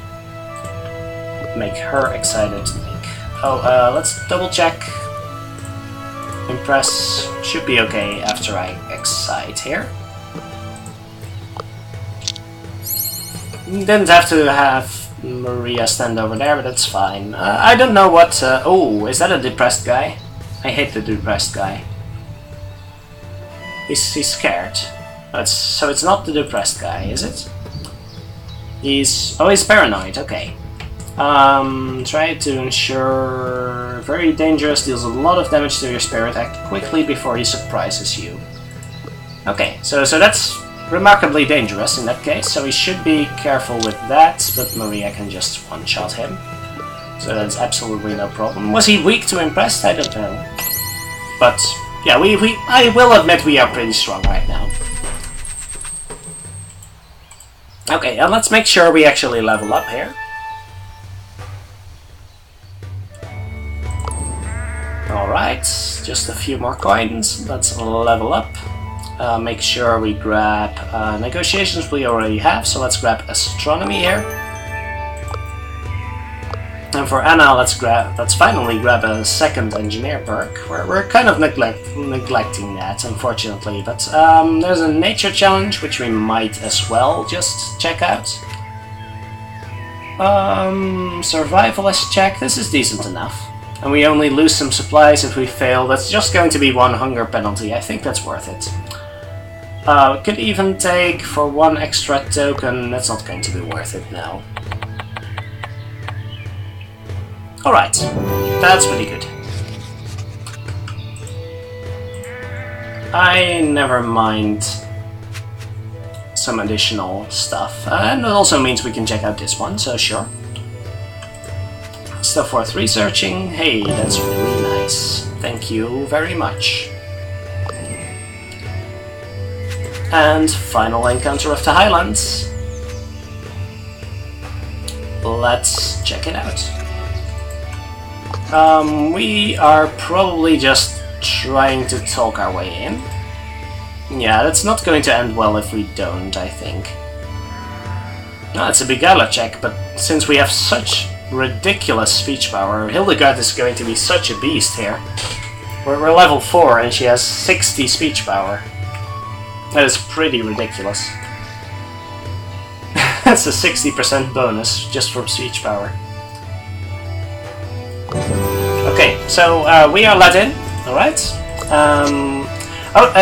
Make her excited. Let's double check. Impress should be okay after I excite here. Didn't have to have Maria stand over there, but that's fine. I don't know what... oh, is that a depressed guy? I hate the depressed guy. He's scared. So it's not the depressed guy, is it? He's paranoid, okay. Try to ensure... Very dangerous, deals a lot of damage to your spirit. Act quickly before he surprises you. Okay, so that's remarkably dangerous in that case, so we should be careful with that, but Maria can just one-shot him. So that's absolutely no problem. Was he weak to impressed? I don't know. But, yeah, I will admit we are pretty strong right now. Okay, and let's make sure we actually level up here. Alright, just a few more coins. Let's level up. Make sure we grab negotiations we already have, so let's grab astronomy here. And for Anna, let's finally grab a second engineer perk. We're kind of neglecting that, unfortunately, but there's a nature challenge which we might as well just check out. Survivalist check, this is decent enough. And we only lose some supplies if we fail. That's just going to be 1 hunger penalty. I think that's worth it. Could even take for 1 extra token. That's not going to be worth it now. Alright, that's pretty good. I never mind some additional stuff. And it also means we can check out this one, so sure. Stuff worth researching. Hey, that's really nice. Thank you very much. And final encounter of the Highlands. Let's check it out. We are probably just trying to talk our way in. Yeah, that's not going to end well if we don't, I think. No, it's a Begala check, but since we have such ridiculous speech power, Hildegard is going to be such a beast here. We're level 4 and she has 60 speech power. That is pretty ridiculous. That's a 60% bonus just from speech power. Okay, so we are let in, alright.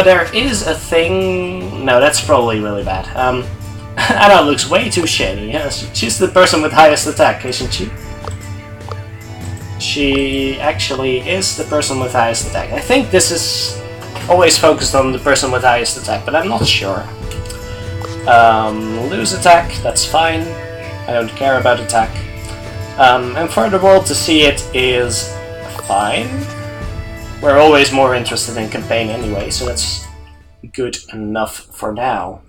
There is a thing... No, that's probably really bad. Anna looks way too shady. Yes, she's the person with highest attack, isn't she? She actually is the person with highest attack. I think this is always focused on the person with highest attack, but I'm not sure. Lose attack, that's fine. I don't care about attack. And for the world to see it is fine. We're always more interested in campaign anyway, so that's good enough for now.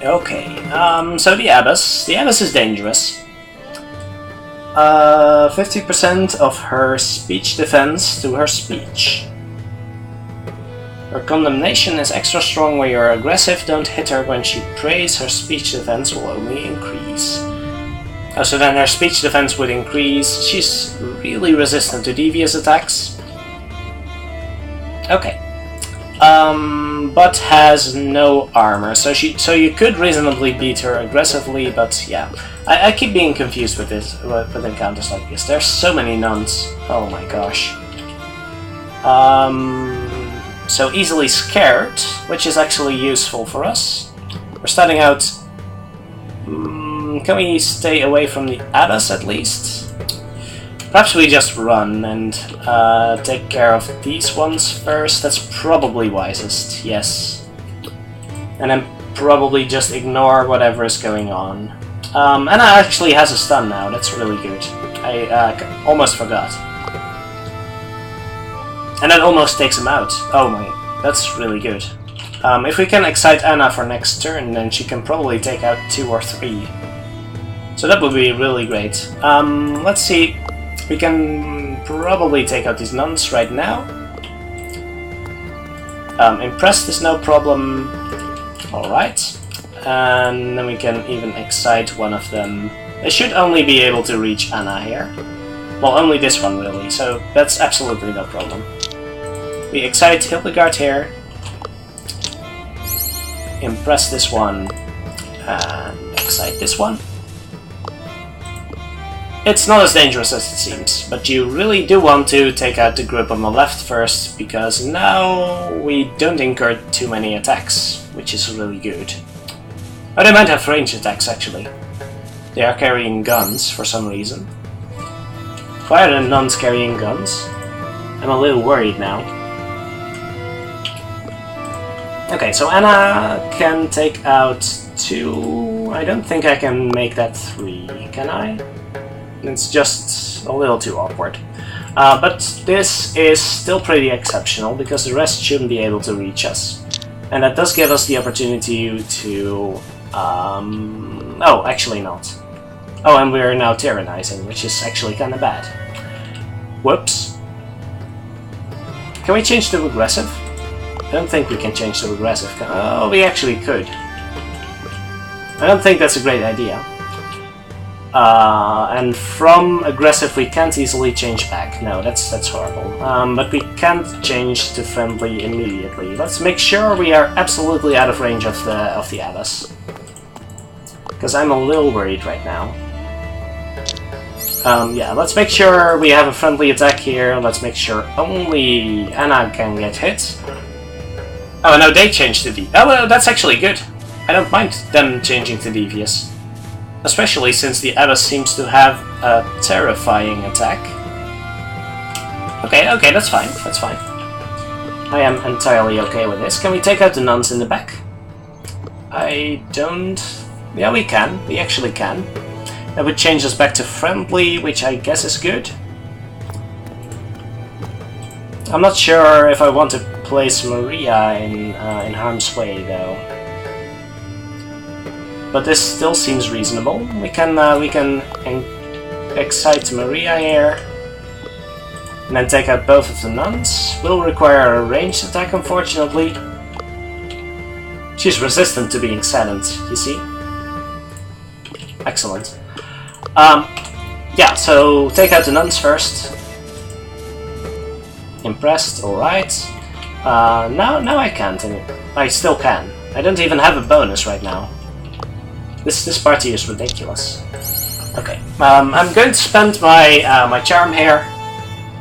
Okay, so the Abbess. The Abbess is dangerous. 50% of her speech defense to her speech. Her condemnation is extra strong when you're aggressive. Don't hit her when she prays. Her speech defense will only increase. Oh, so then her speech defense would increase. She's really resistant to devious attacks. Okay. But has no armor, so you could reasonably beat her aggressively, but yeah. I keep being confused with this, with encounters like this. There's so many nuns. Oh my gosh. So easily scared, which is actually useful for us. We're starting out... can we stay away from the Abbess at least? Perhaps we just run and take care of these ones first. That's probably wisest, yes. And then probably just ignore whatever is going on. Anna actually has a stun now, that's really good. I almost forgot. And that almost takes him out. Oh my, that's really good. If we can excite Anna for next turn, then she can probably take out 2 or 3. So that would be really great. Let's see. We can probably take out these nuns right now. Impressed is no problem. Alright. And then we can even excite one of them. They should only be able to reach Anna here. Well, only this one really, so that's absolutely no problem. We excite Hildegard here. Impress this one. And excite this one. It's not as dangerous as it seems, but you really do want to take out the group on the left first, because now we don't incur too many attacks, which is really good. Oh, they might have ranged attacks actually. They are carrying guns for some reason. Why are the nuns carrying guns? I'm a little worried now. Okay, so Anna can take out 2. I don't think I can make that 3, can I? It's just a little too awkward. But this is still pretty exceptional, because the rest shouldn't be able to reach us. And that does give us the opportunity to... oh, actually not. Oh, and we're now tyrannizing, which is actually kinda bad. Whoops. Can we change to aggressive? I don't think we can change to aggressive. Oh, we actually could. I don't think that's a great idea. And from aggressive we can't easily change back. No, that's horrible. But we can't change to friendly immediately. Let's make sure we are absolutely out of range of the Abbess. Because I'm a little worried right now. Yeah, let's make sure we have a friendly attack here. Let's make sure only Anna can get hit. Oh, no, they changed to Devious. Oh, well, that's actually good. I don't mind them changing to Devious. Especially since the Abbess seems to have a terrifying attack. Okay, okay, that's fine, that's fine. I am entirely okay with this. Can we take out the nuns in the back? I don't... Yeah, we can. We actually can. That would change us back to friendly, which I guess is good. I'm not sure if I want to place Maria in harm's way, though. But this still seems reasonable. We can excite Maria here, and then take out both of the nuns. Will require a ranged attack, unfortunately. She's resistant to being silent, you see? Excellent. Yeah, so take out the nuns first. Impressed, alright. Now I can't. I still can. I don't even have a bonus right now. This party is ridiculous. Okay, I'm going to spend my my charm here,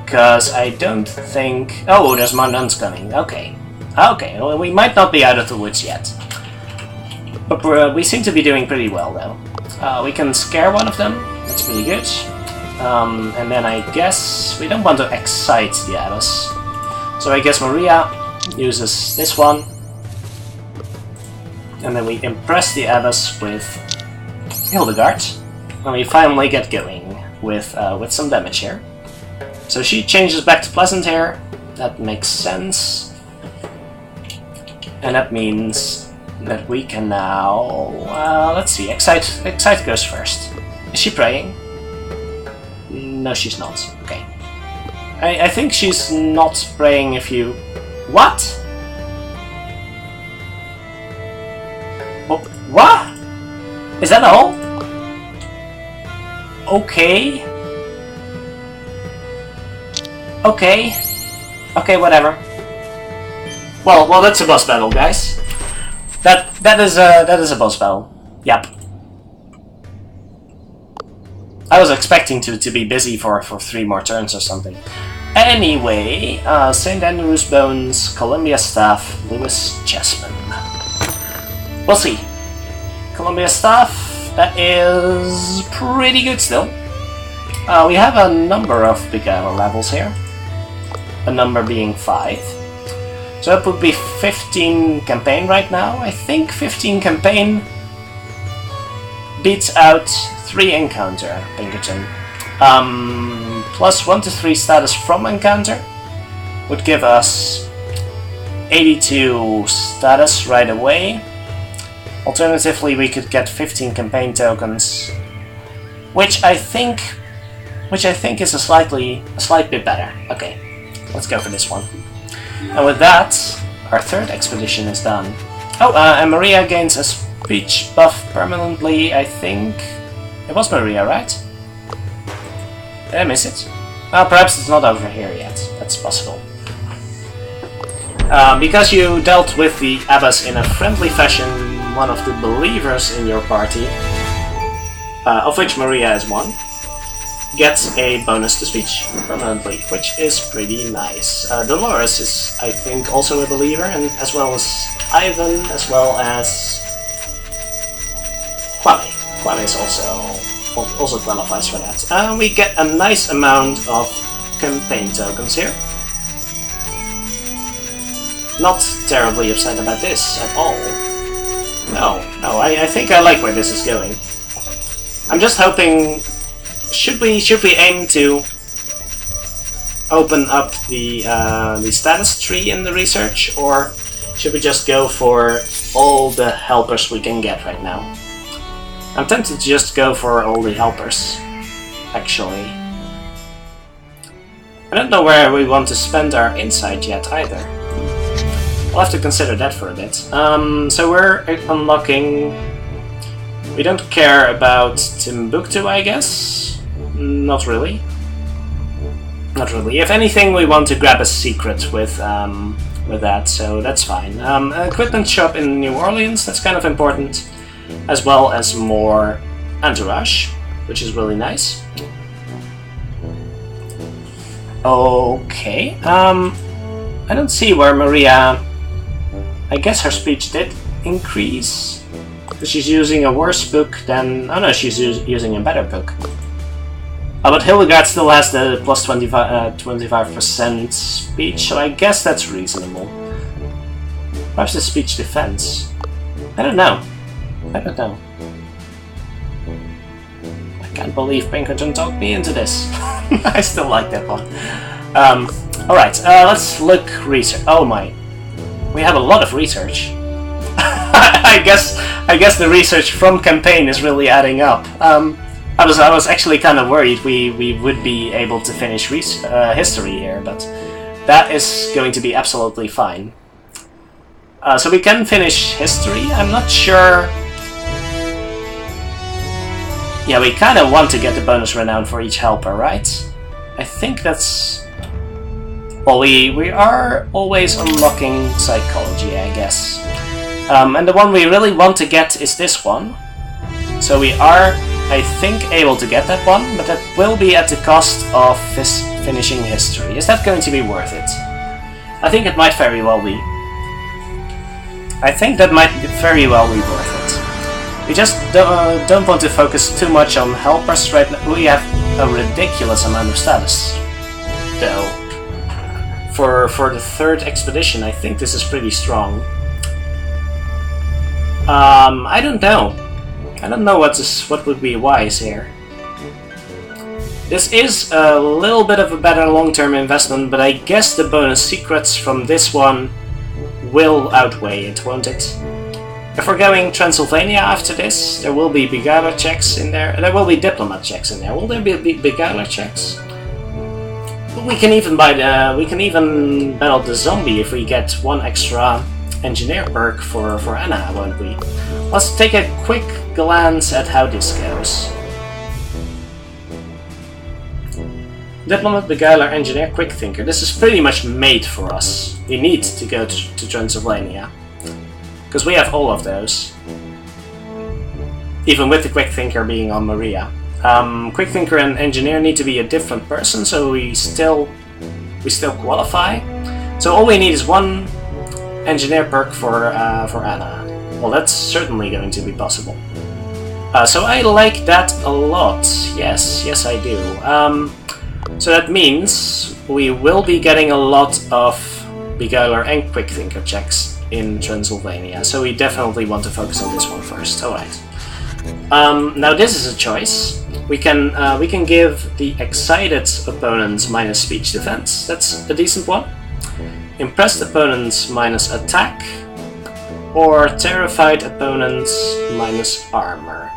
because I don't think... Oh, there's more nuns coming. Okay. Okay, well, we might not be out of the woods yet. But we seem to be doing pretty well, though. We can scare one of them. That's pretty good. And then I guess we don't want to excite the Abbess. So I guess Maria uses this one. And then we impress the Abbess with Hildegard. And we finally get going with some damage here. So she changes back to pleasant here. That makes sense. And that means that we can now... let's see, Excite goes first. Is she praying? No, she's not. Okay. I think she's not praying if you... What? What? Is that all? Okay. Okay. Okay, whatever. Well, that's a boss battle, guys. That is a boss battle. Yep. I was expecting to be busy for 3 more turns or something. Anyway, St. Andrew's Bones, Columbia Staff, Lewis Chessman. We'll see. Columbia Staff, that is pretty good still. We have a number of beginner levels here. A number being 5. So that would be 15 campaign right now. I think 15 campaign beats out 3 encounter, Pinkerton. Plus 1 to 3 status from encounter would give us 82 status right away. Alternatively, we could get 15 campaign tokens, which I think is a slight bit better. Okay, let's go for this one. And with that, our 3rd expedition is done. Oh, and Maria gains a speech buff permanently, I think. It was Maria, right? Did I miss it? Perhaps it's not over here yet. That's possible. Because you dealt with the Abbess in a friendly fashion, one of the believers in your party, of which Maria is one, gets a bonus to speech permanently, which is pretty nice. Dolores is, I think, also a believer, and as well as Ivan, as well as Kwame. Kwame is also qualifies for that. We get a nice amount of campaign tokens here. Not terribly upset about this at all. No, I think I like where this is going. I'm just hoping. Should we aim to open up the status tree in the research, or should we just go for all the helpers we can get right now? I'm tempted to just go for all the helpers, actually. I don't know where we want to spend our insight yet either. I'll have to consider that for a bit. So we're unlocking. We don't care about Timbuktu, I guess. Not really. Not really. If anything, we want to grab a secret with that, so that's fine. Equipment shop in New Orleans, that's kind of important, as well as more entourage, which is really nice. Okay. I don't see where Maria. I guess her speech did increase. Because she's using a worse book than. Oh no, she's using a better book. But Hildegard still has the plus 25% speech, so I guess that's reasonable. Perhaps the speech defense. I don't know. I can't believe Pinkerton talked me into this. I still like that one. Alright, let's look research. Oh my. We have a lot of research. I guess the research from campaign is really adding up. I was actually kind of worried we would be able to finish history here, but that is going to be absolutely fine. So we can finish history. I'm not sure. Yeah, we kind of want to get the bonus renown for each helper, right? I think that's. Well, we are always unlocking psychology, I guess. And the one we really want to get is this one. So we are, I think, able to get that one, but that will be at the cost of finishing history. Is that going to be worth it? I think it might very well be. I think that might very well be worth it. We just don't want to focus too much on helpers right now. We have a ridiculous amount of status, though. For the 3rd expedition, I think this is pretty strong. I don't know. I don't know what would be wise here. This is a little bit of a better long-term investment, but I guess the bonus secrets from this one will outweigh it, won't it? If we're going Transylvania after this, there will be beguiler checks in there. There will be diplomat checks in there. Will there be beguiler checks? We can even battle the zombie if we get 1 extra engineer perk for Anna, won't we? Let's take a quick glance at how this goes. Diplomat, beguiler, engineer, quick thinker. This is pretty much made for us. We need to go to Transylvania. Because we have all of those. Even with the quick thinker being on Maria. Quick thinker and engineer need to be a different person, so we still qualify. So all we need is 1 engineer perk for Anna. Well, that's certainly going to be possible. So I like that a lot. Yes, I do. So that means we will be getting a lot of Beguiler and Quick Thinker checks in Transylvania, so we definitely want to focus on this one first. Alright. Now this is a choice. We can give the excited opponents minus speech defense. That's a decent one. Impressed opponents minus attack, or terrified opponents minus armor.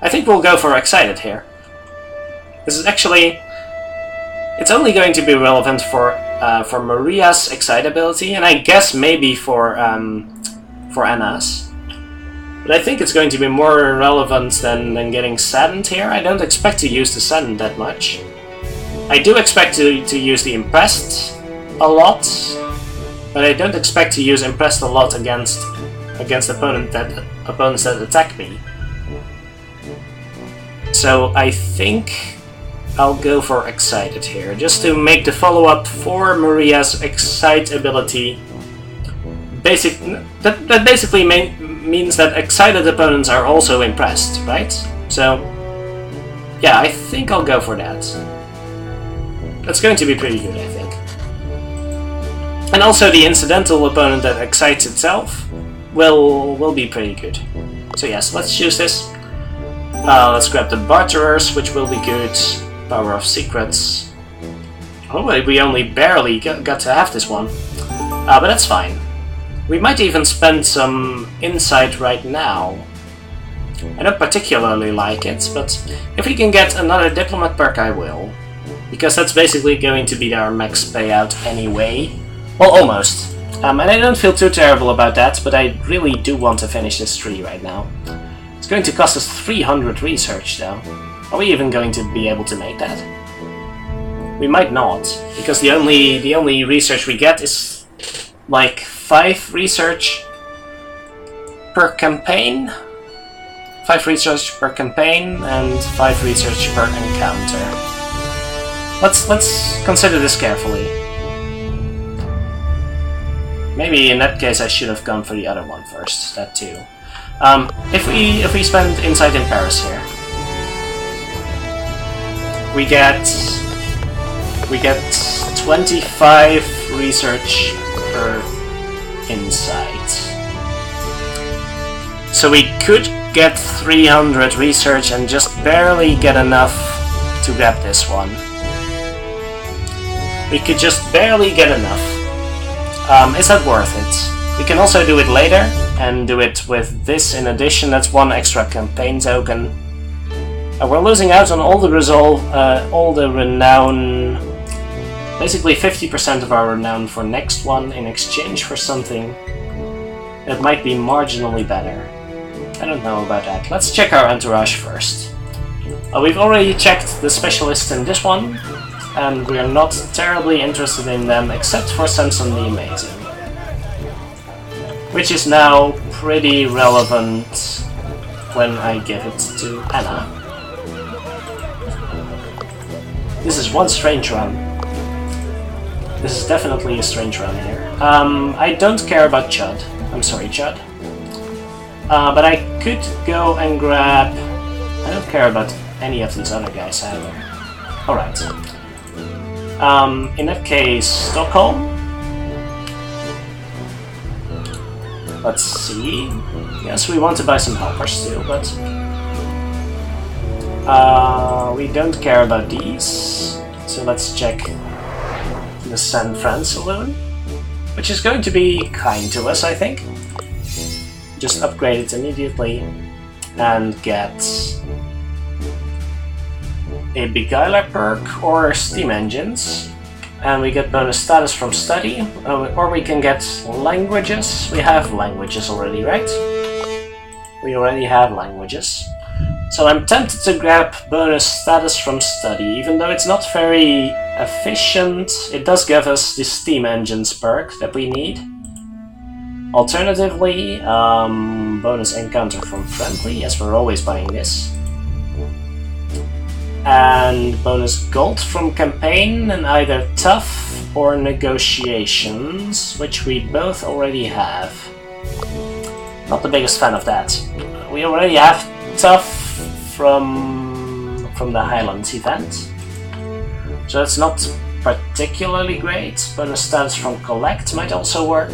I think we'll go for excited here. This is actually... It's only going to be relevant for Maria's excitability, and I guess maybe for Anna's. But I think it's going to be more relevant than getting saddened here. I don't expect to use the saddened that much. I do expect to use the impressed a lot, but I don't expect to use impressed a lot against opponents that attack me. So I think I'll go for excited here, just to make the follow-up for Maria's excitability. That basically means that excited opponents are also impressed, right? So yeah, I think I'll go for that. That's going to be pretty good, I think. And also the incidental opponent that excites itself will be pretty good. So yes, let's choose this. Let's grab the Barterers, which will be good. Power of Secrets. Oh, we only barely got to have this one. But that's fine. We might even spend some insight right now. I don't particularly like it, but if we can get another Diplomat perk, I will. Because that's basically going to be our max payout anyway. Well, almost. And I don't feel too terrible about that, but I really do want to finish this tree right now. It's going to cost us 300 research, though. Are we even going to be able to make that? We might not, because the only research we get is like 5 research per campaign. 5 research per campaign and 5 research per encounter. Let's consider this carefully. Maybe in that case I should have gone for the other one first. That too. If we spend insight in Paris here, we get 25 research per insight. So we could get 300 research and just barely get enough to grab this one. We could just barely get enough. Is that worth it? We can also do it later and do it with this in addition. That's 1 extra campaign token. We're losing out on all the all the renown, basically 50% of our renown for next one in exchange for something that might be marginally better. I don't know about that. Let's check our entourage first. We've already checked the specialists in this one, and we are not terribly interested in them except for Samson the Amazing, which is now pretty relevant when I give it to Anna. This is one strange run. This is definitely a strange run here. I don't care about Chud. I'm sorry, Chud. But I could go and grab... I don't care about any of these other guys either. Alright. In that case, Stockholm. Let's see. Yes, we want to buy some helpers too, but... we don't care about these. So let's check the San Fran Saloon, which is going to be kind to us, I think. Just upgrade it immediately and get a Beguiler perk or steam engines, and we get bonus status from study, or we can get languages. We have languages already, right? We already have languages. So I'm tempted to grab bonus status from study, even though it's not very efficient. It does give us the steam engines perk that we need. Alternatively, bonus encounter from friendly. Yes, we're always buying this. And bonus gold from campaign and either tough or negotiations, which we both already have. Not the biggest fan of that. We already have tough from the Highlands event. So that's not particularly great. Bonus status from collect might also work.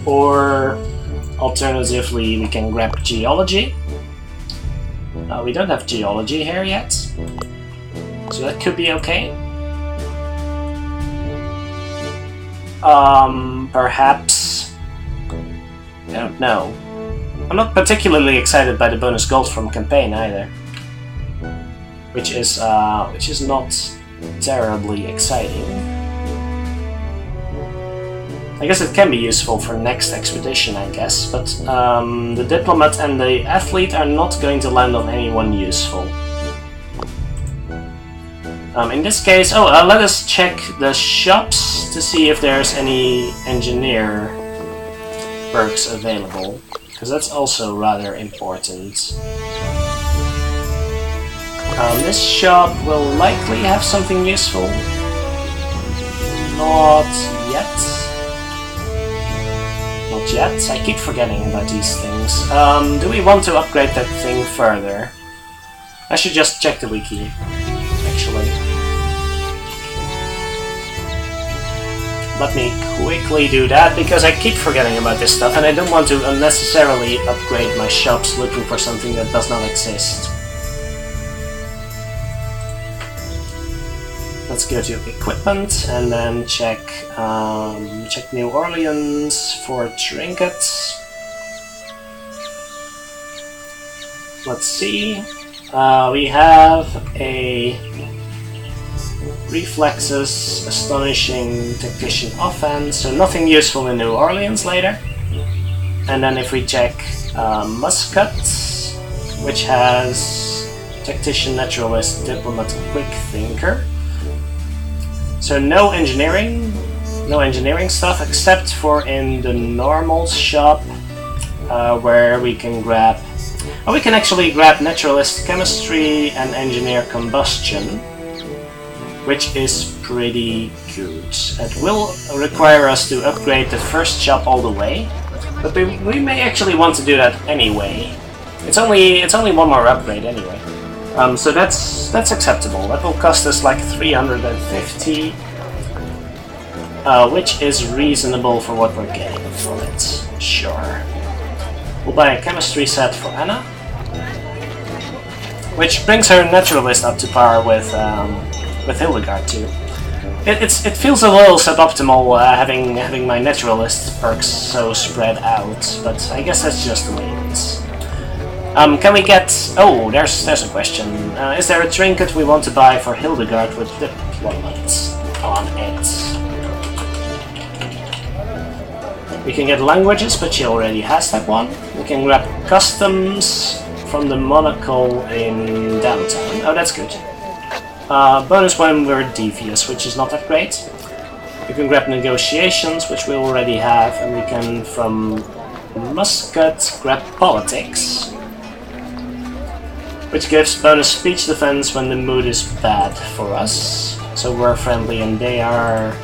Or alternatively, we can grab geology. We don't have geology here yet, so that could be okay. Perhaps, I don't know. I'm not particularly excited by the bonus gold from campaign either, which is not terribly exciting. I guess it can be useful for next expedition, I guess, but the diplomat and the athlete are not going to land on anyone useful. In this case, let us check the shops to see if there's any engineer perks available, because that's also rather important. This shop will likely have something useful. Not yet. Not yet. I keep forgetting about these things. Do we want to upgrade that thing further? I should just check the wiki, actually. Let me quickly do that, because I keep forgetting about this stuff and I don't want to unnecessarily upgrade my shops looking for something that does not exist. Let's go to equipment and then check New Orleans for trinkets. Let's see. We have a reflexes, astonishing tactician offense, so nothing useful in New Orleans later. And then if we check Muscat, which has tactician, naturalist, diplomat, quick thinker. So no engineering stuff except for in the normal shop, where we can grab. We can actually grab naturalist, chemistry, and engineer combustion, which is pretty good. It will require us to upgrade the first shop all the way, but we may actually want to do that anyway. It's only one more upgrade anyway. So that's acceptable. That will cost us like 350, which is reasonable for what we're getting for it. Sure. We'll buy a chemistry set for Anna, which brings her naturalist up to par with Hildegard too. It feels a little suboptimal having my naturalist perks so spread out, but I guess that's just the way it is. Can we get... Oh, there's a question. Is there a trinket we want to buy for Hildegard with diplomat on it? We can get languages, but she already has that one. We can grab customs from the monocle in downtown. Oh, that's good. Bonus when we're devious, which is not that great. We can grab negotiations, which we already have, and we can, from Muscat, grab politics, which gives bonus speech defense when the mood is bad for us. So we're friendly and they are...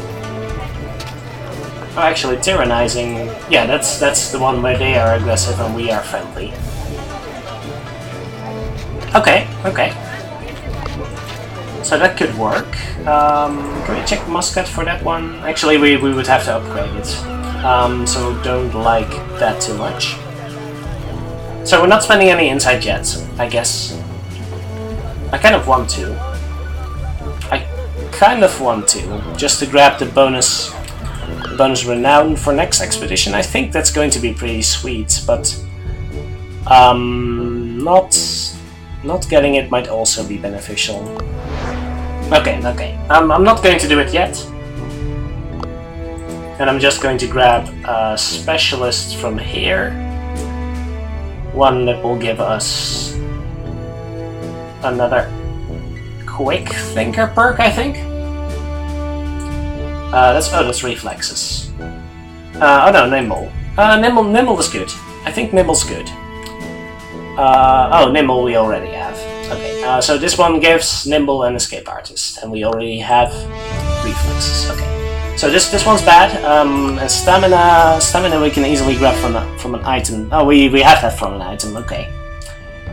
Oh, actually, tyrannizing. Yeah, that's the one where they are aggressive and we are friendly. Okay. So that could work. Can we check Muscat for that one? Actually, we would have to upgrade it. So don't like that too much. So we're not spending any insight yet, I guess. I kind of want to. Just to grab the bonus renown for next expedition. I think that's going to be pretty sweet, but not getting it might also be beneficial. Okay. I'm not going to do it yet. And I'm just going to grab a specialist from here. One that will give us another quick thinker perk, I think. That's reflexes. Oh no, nimble. Nimble is good. I think nimble's good. Nimble we already have. Okay, so this one gives nimble and escape artist, and we already have reflexes. Okay, so this one's bad. And stamina we can easily grab from an item. Oh, we have that from an item. Okay.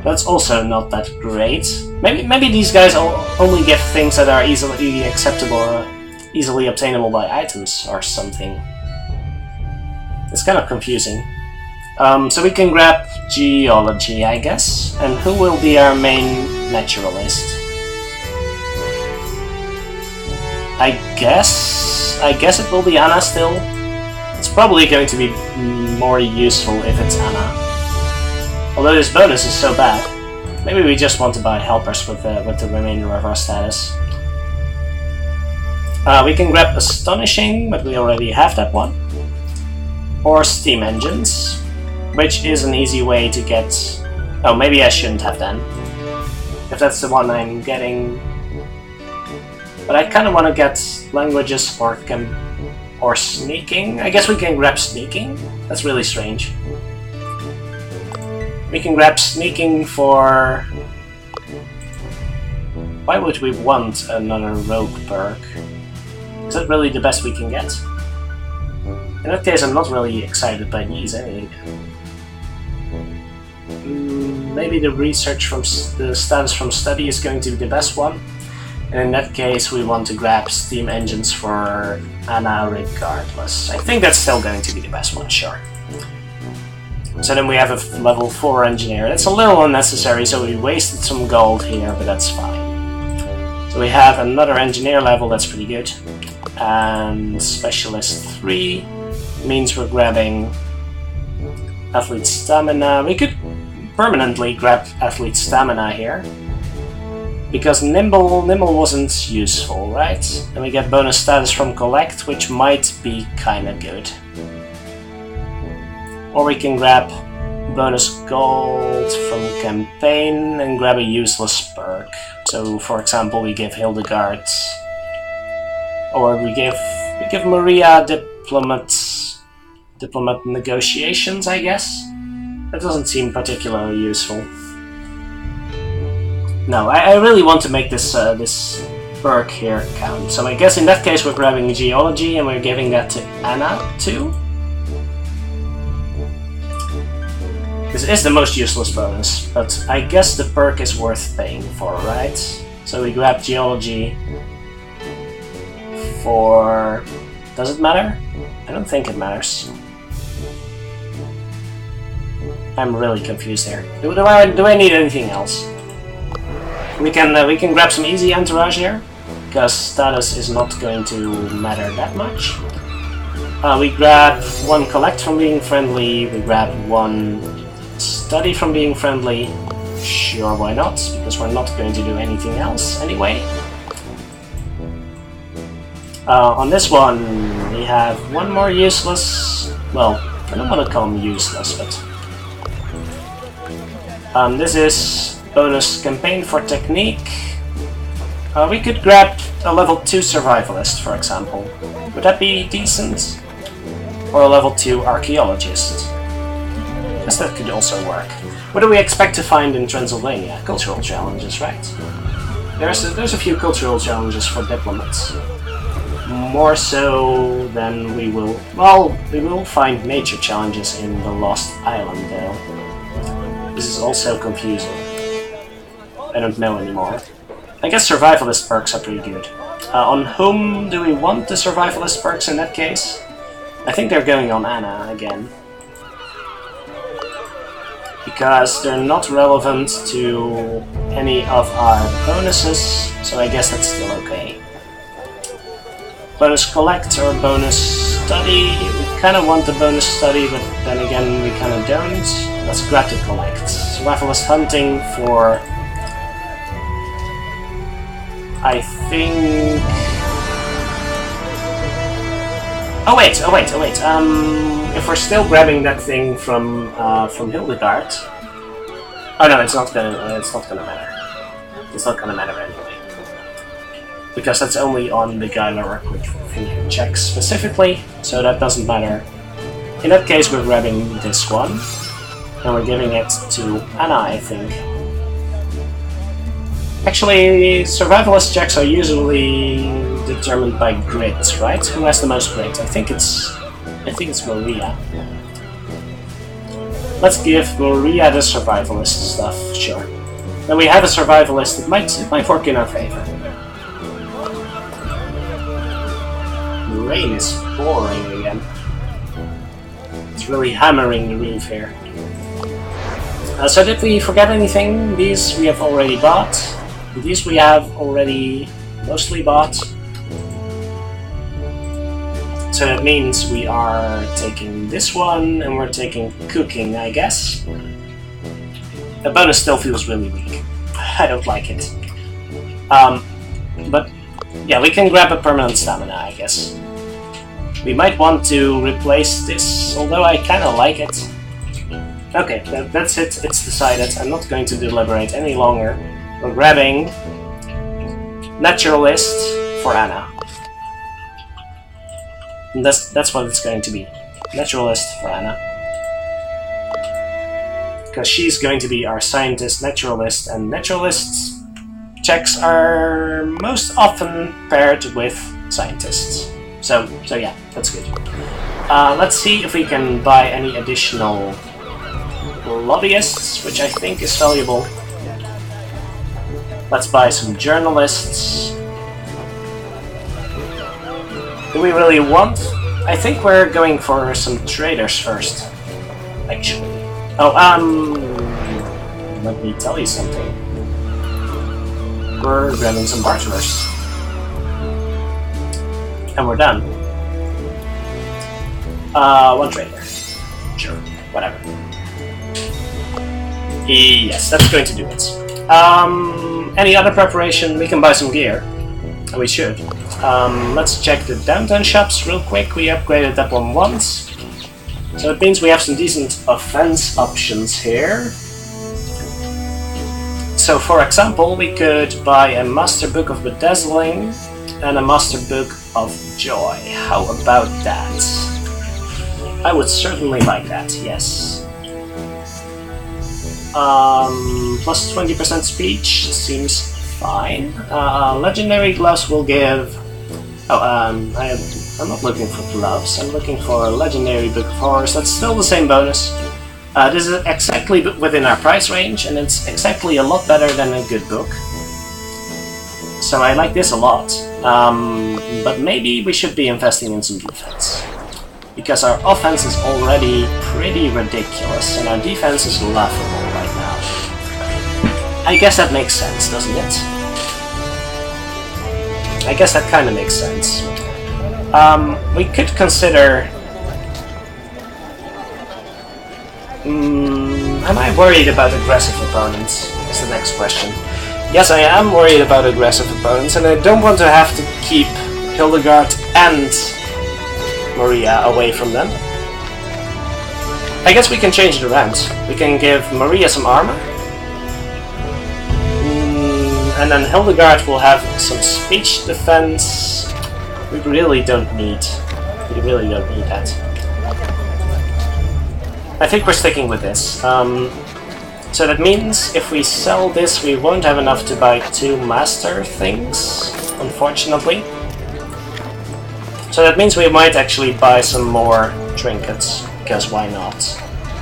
That's also not that great. Maybe these guys only give things that are easily acceptable or easily obtainable by items or something. It's kind of confusing. So we can grab geology, I guess. And who will be our main naturalist? I guess it will be Anna still. It's probably going to be more useful if it's Anna. Although this bonus is so bad, maybe we just want to buy helpers with the remainder of our status. We can grab Astonishing, but we already have that one. Or Steam Engines, which is an easy way to get... Oh, maybe I shouldn't have then, if that's the one I'm getting. But I kind of want to get languages or sneaking. I guess we can grab sneaking. That's really strange. We can grab sneaking for... Why would we want another rogue perk? Is that really the best we can get? In that case, I'm not really excited by these anyway. Maybe the research from the status from study is going to be the best one. And in that case, we want to grab Steam Engines for Anna regardless. I think that's still going to be the best one, sure. So then we have a level 4 engineer. That's a little unnecessary, so we wasted some gold here, but that's fine. So we have another engineer level, that's pretty good. And Specialist 3 means we're grabbing Athlete Stamina. We could permanently grab Athlete Stamina here. Because Nimble wasn't useful, right? And we get bonus status from Collect, which might be kinda good. Or we can grab bonus gold from Campaign and grab a useless perk. So, for example, we give Hildegard, or we give Maria Diplomat Negotiations, I guess? That doesn't seem particularly useful. No, I really want to make this perk here count. So I guess in that case we're grabbing Geology and we're giving that to Anna too. This is the most useless bonus, but I guess the perk is worth paying for, right? So we grab Geology for... Does it matter? I don't think it matters. I'm really confused here. Do I need anything else? We can grab some easy entourage here, because status is not going to matter that much. We grab one collect from being friendly, we grab one study from being friendly. Sure, why not? Because we're not going to do anything else anyway. On this one, we have one more useless... Well, I don't want to call them useless, but... this is bonus campaign for technique. We could grab a level 2 survivalist, for example. Would that be decent? Or a level 2 archaeologist. I guess that could also work. What do we expect to find in Transylvania? Cultural challenges, right? There's a few cultural challenges for diplomats. More so than we will... Well, we will find nature challenges in the Lost Island, though. This is also confusing. I don't know anymore. I guess survivalist perks are pretty good. On whom do we want the survivalist perks in that case? I think they're going on Anna again. Because they're not relevant to any of our bonuses, so I guess that's still okay. Bonus collect or bonus study. We kind of want the bonus study, but then again we kind of don't. Let's grab the collect. Survivalist hunting for... I think... Oh wait. If we're still grabbing that thing from Hildegard... Oh no, it's not gonna matter. It's not gonna matter anyway. Because that's only on the Geiler recruit checks specifically, so that doesn't matter. In that case, we're grabbing this one, and we're giving it to Anna, I think. Actually, survivalist checks are usually determined by grit, right? Who has the most grit? I think it's Maria. Let's give Maria the survivalist stuff, sure. Then we have a survivalist, it might work in our favor. The rain is pouring again. It's really hammering the roof here. So did we forget anything? These we have already bought. These we have already mostly bought. So that means we are taking this one, and we're taking cooking, I guess. The bonus still feels really weak. I don't like it. But yeah, we can grab a permanent stamina, I guess. We might want to replace this, although I kinda like it. Okay, that's it, it's decided. I'm not going to deliberate any longer. We're grabbing Naturalist for Anna. And that's what it's going to be. Naturalist for Anna. Because she's going to be our scientist, naturalist, and naturalists checks are most often paired with scientists. So yeah, that's good. Let's see if we can buy any additional lobbyists, which I think is valuable. Let's buy some journalists. Do we really want? I think we're going for some traders first, actually. Oh, let me tell you something. We're grabbing some barterers. And we're done. One trader. Sure, whatever. Yes, that's going to do it. Any other preparation? We can buy some gear. We should. Let's check the downtown shops real quick. We upgraded that one once. So it means we have some decent offense options here. So for example, we could buy a Master Book of Bedazzling and a Master Book of Joy. How about that? I would certainly like that, yes. Plus 20% speech seems fine. Legendary gloves will give... Oh, I'm not looking for gloves, I'm looking for a Legendary Book of Horrors. That's still the same bonus. This is exactly within our price range, and it's exactly a lot better than a good book. So I like this a lot. But maybe we should be investing in some defense. Because our offense is already pretty ridiculous, and our defense is laughable right now. I guess that makes sense, doesn't it? I guess that kind of makes sense. We could consider... am I worried about aggressive opponents? Is the next question. Yes, I am worried about aggressive opponents, and I don't want to have to keep Hildegard and Maria away from them. I guess we can change it around. We can give Maria some armor. And then Hildegard will have some speech defense. We really don't need that. I think we're sticking with this. So that means if we sell this, we won't have enough to buy 2 master things, unfortunately. So that means we might actually buy some more trinkets, because why not?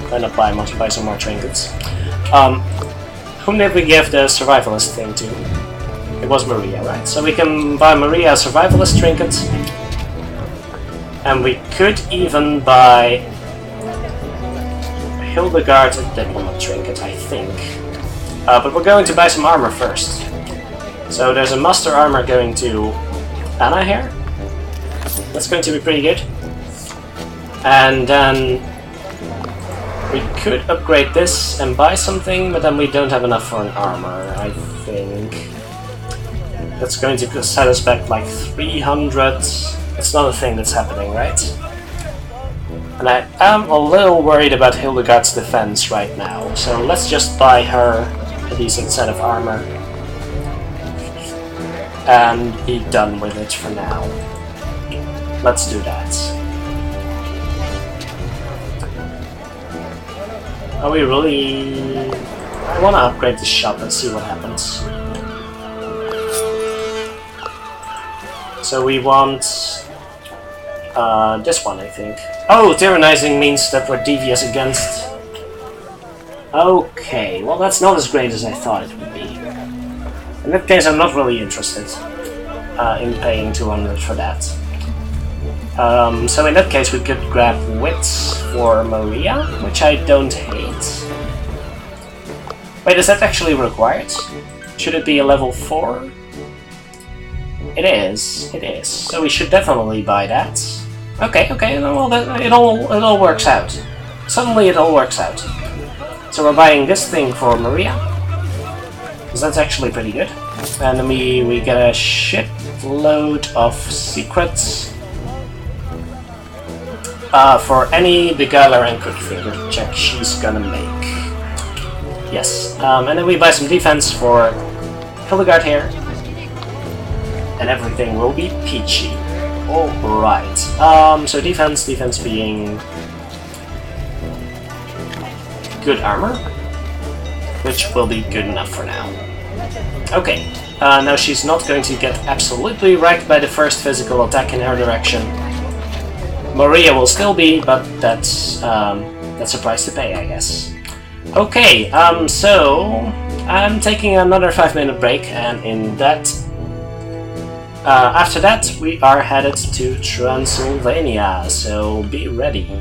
Why not buy some more trinkets? Whom did we give the survivalist thing to? It was Maria, right? So we can buy Maria a survivalist trinket. And we could even buy Hildegard a diplomat trinket, I think. But we're going to buy some armor first. So there's a master armor going to Anna here. That's going to be pretty good. And then we could upgrade this and buy something, but then we don't have enough for an armor, I think. That's going to set us back like 300. It's not a thing that's happening, right? And I am a little worried about Hildegard's defense right now, so let's just buy her a decent set of armor and be done with it for now. Let's do that. Are we really... I want to upgrade the shop and see what happens. So we want... this one, I think. Oh, tyrannizing means that we're devious against Okay, well that's not as great as I thought it would be. In that case, I'm not really interested in paying 200 for that. So in that case, we could grab wits for Maria, which I don't hate. Wait, is that actually required? Should it be a level 4? It is, it is. So we should definitely buy that. Okay, well it all works out. Suddenly it all works out. So we're buying this thing for Maria, because that's actually pretty good. And then we get a shitload of secrets for any beguiler and quick finger check she's gonna make. Yes, and then we buy some defense for Hildegard here, and everything will be peachy. Alright, so defense being good armor, which will be good enough for now. Okay, now she's not going to get absolutely wrecked by the first physical attack in her direction. Maria will still be, but that's a price to pay, I guess. Okay, so I'm taking another 5-minute break, and in that, after that, we are headed to Transylvania. So be ready.